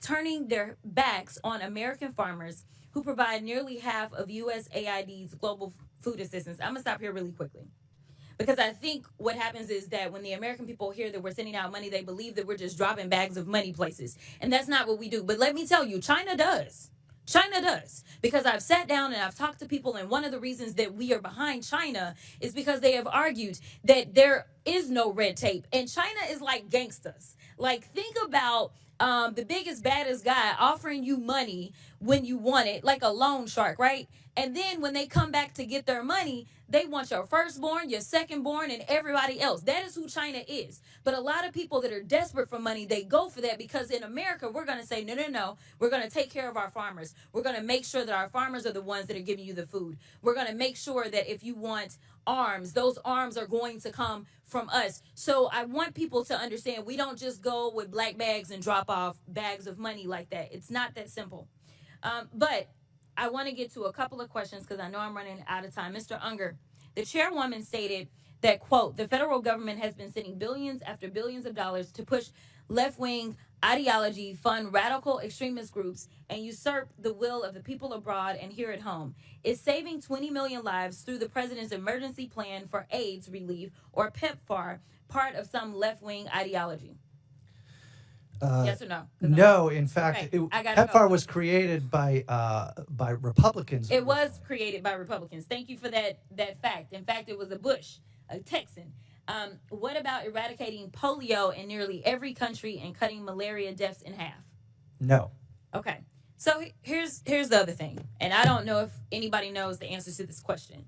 turning their backs on American farmers who provide nearly half of USAID's global food assistance. I'm going to stop here really quickly. Because I think what happens is that when the American people hear that we're sending out money, they believe that we're just dropping bags of money places. And that's not what we do. But let me tell you, China does. China does. Because I've sat down and I've talked to people, and one of the reasons that we are behind China is because they have argued that there is no red tape. And China is like gangsters. Like, think about the biggest, baddest guy offering you money when you want it, like a loan shark, right? And then when they come back to get their money, they want your firstborn, your secondborn, and everybody else. That is who China is. But a lot of people that are desperate for money, they go for that because in America, we're going to say, no. We're going to take care of our farmers. We're going to make sure that our farmers are the ones that are giving you the food. We're going to make sure that if you want arms, those arms are going to come from us. So I want people to understand we don't just go with black bags and drop off bags of money like that. It's not that simple. But I want to get to a couple of questions because I know I'm running out of time. Mr. Unger, the chairwoman stated that, quote, the federal government has been sending billions after billions of dollars to push left-wing ideology, fund radical extremist groups, and usurp the will of the people abroad and here at home. Is saving 20 million lives through the president's emergency plan for AIDS relief, or PEPFAR, part of some left-wing ideology? Yes or no? No, in fact, Okay, PEPFAR was created by Republicans. It was created by Republicans. Thank you for that fact. In fact, it was a Bush, a Texan. What about eradicating polio in nearly every country and cutting malaria deaths in half? No. Okay. So here's the other thing, and I don't know if anybody knows the answers to this question.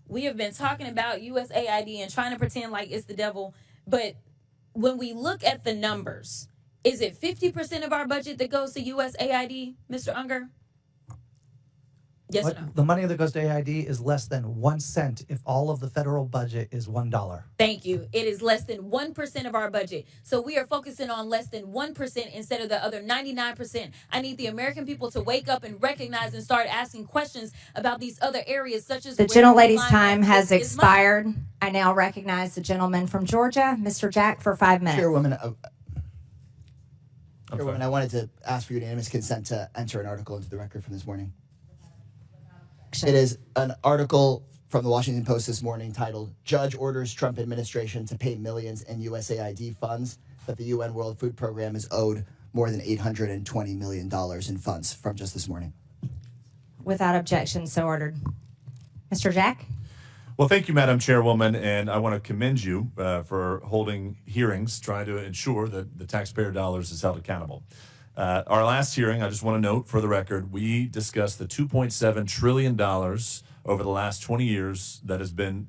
We have been talking about USAID and trying to pretend like it's the devil, but when we look at the numbers, is it 50% of our budget that goes to USAID, Mr. Unger? Yes or no? The money that goes to AID is less than 1 cent if all of the federal budget is $1. Thank you. It is less than 1% of our budget. So we are focusing on less than 1% instead of the other 99%. I need the American people to wake up and recognize and start asking questions about these other areas, such as the gentlelady's time has expired. I now recognize the gentleman from Georgia, Mr. Jack, for 5 minutes. Chairwoman, I wanted to ask for unanimous consent to enter an article into the record from this morning. It is an article from the Washington Post this morning titled, Judge Orders Trump Administration to Pay Millions in USAID Funds that the UN World Food Program is owed more than $820 million in funds, from just this morning. Without objection, so ordered. Mr. Jack? Well, thank you, Madam Chairwoman, and I want to commend you for holding hearings, trying to ensure that the taxpayer dollars is held accountable. Our last hearing, I just want to note for the record, we discussed the $2.7 trillion over the last 20 years that has been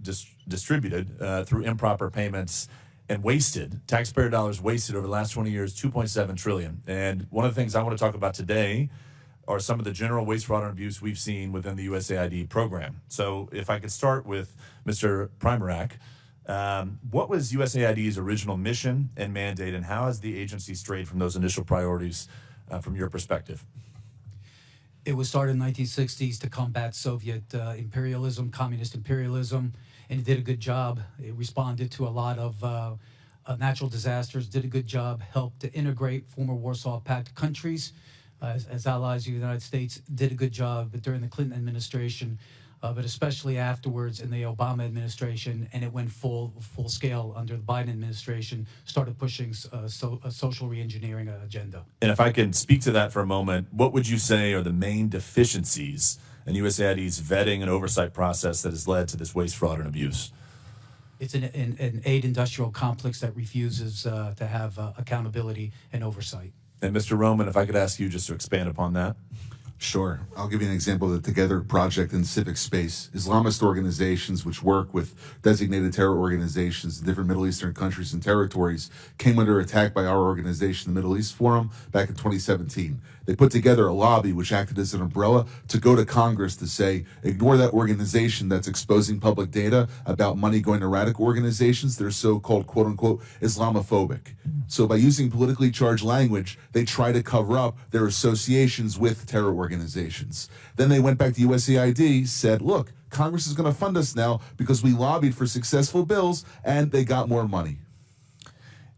distributed through improper payments and wasted, taxpayer dollars wasted over the last 20 years, $2.7 trillion. And one of the things I want to talk about today are some of the general waste, fraud, and abuse we've seen within the USAID program. So if I could start with Mr. Primarak, what was USAID's original mission and mandate, and how has the agency strayed from those initial priorities from your perspective? It was started in the 1960s to combat Soviet imperialism, communist imperialism, and it did a good job. It responded to a lot of natural disasters, did a good job, helped to integrate former Warsaw Pact countries as allies of the United States, did a good job during the Clinton administration, but especially afterwards in the Obama administration, and it went full scale under the Biden administration, started pushing a social reengineering agenda. And if I can speak to that for a moment, what would you say are the main deficiencies in USAID's vetting and oversight process that has led to this waste, fraud, and abuse? It's an aid industrial complex that refuses to have accountability and oversight. And Mr. Roman, if I could ask you just to expand upon that. Sure. I'll give you an example of the Together Project in civic space. Islamist organizations which work with designated terror organizations in different Middle Eastern countries and territories came under attack by our organization, the Middle East Forum, back in 2017. They put together a lobby which acted as an umbrella to go to Congress to say, ignore that organization that's exposing public data about money going to radical organizations that are so-called, quote-unquote, Islamophobic. So by using politically charged language, they try to cover up their associations with terror organizations. Then they went back to USAID, said, look, Congress is going to fund us now because we lobbied for successful bills, and they got more money.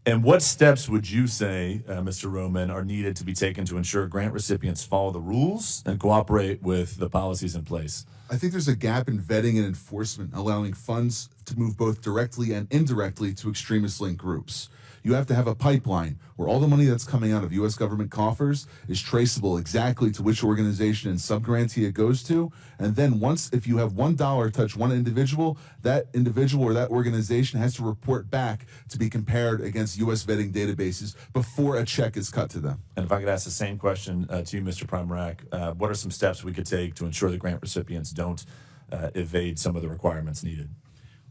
And what steps would you say, Mr. Roman, are needed to be taken to ensure grant recipients follow the rules and cooperate with the policies in place? I think there's a gap in vetting and enforcement, allowing funds to move both directly and indirectly to extremist-linked groups. You have to have a pipeline where all the money that's coming out of U.S. government coffers is traceable exactly to which organization and subgrantee it goes to. And then if you have $1 touch one individual, that individual or that organization has to report back to be compared against U.S. vetting databases before a check is cut to them. And if I could ask the same question to you, Mr. Primerack, what are some steps we could take to ensure the grant recipients don't evade some of the requirements needed?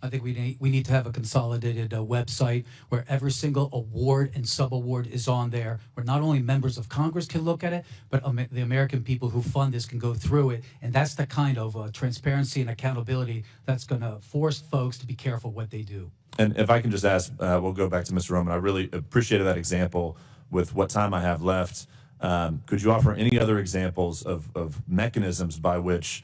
I think we need to have a consolidated website where every single award and sub-award is on there, where not only members of Congress can look at it, but the American people who fund this can go through it. And that's the kind of transparency and accountability that's going to force folks to be careful what they do. And if I can just ask, we'll go back to Mr. Roman. I really appreciated that example. With what time I have left, could you offer any other examples of mechanisms by which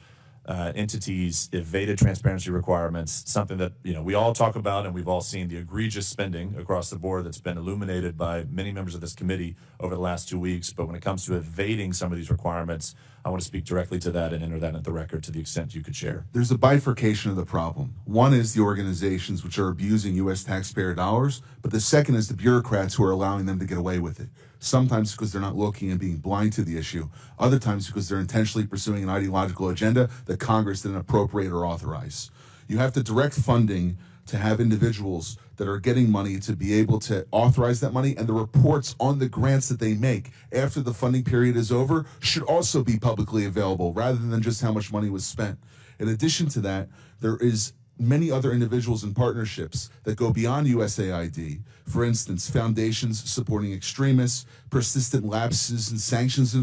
entities evaded transparency requirements, something that we all talk about, and we've all seen the egregious spending across the board that's been illuminated by many members of this committee over the last 2 weeks. But when it comes to evading some of these requirements, I want to speak directly to that and enter that into the record to the extent you could share. There's a bifurcation of the problem. One is the organizations which are abusing U.S. taxpayer dollars, but the second is the bureaucrats who are allowing them to get away with it. Sometimes because they're not looking and being blind to the issue. Other times because they're intentionally pursuing an ideological agenda that Congress didn't appropriate or authorize. You have to direct funding to have individuals that are getting money to be able to authorize that money, and the reports on the grants that they make after the funding period is over should also be publicly available rather than just how much money was spent. In addition to that, there is many other individuals and partnerships that go beyond USAID. For instance, foundations supporting extremists, persistent lapses in sanctions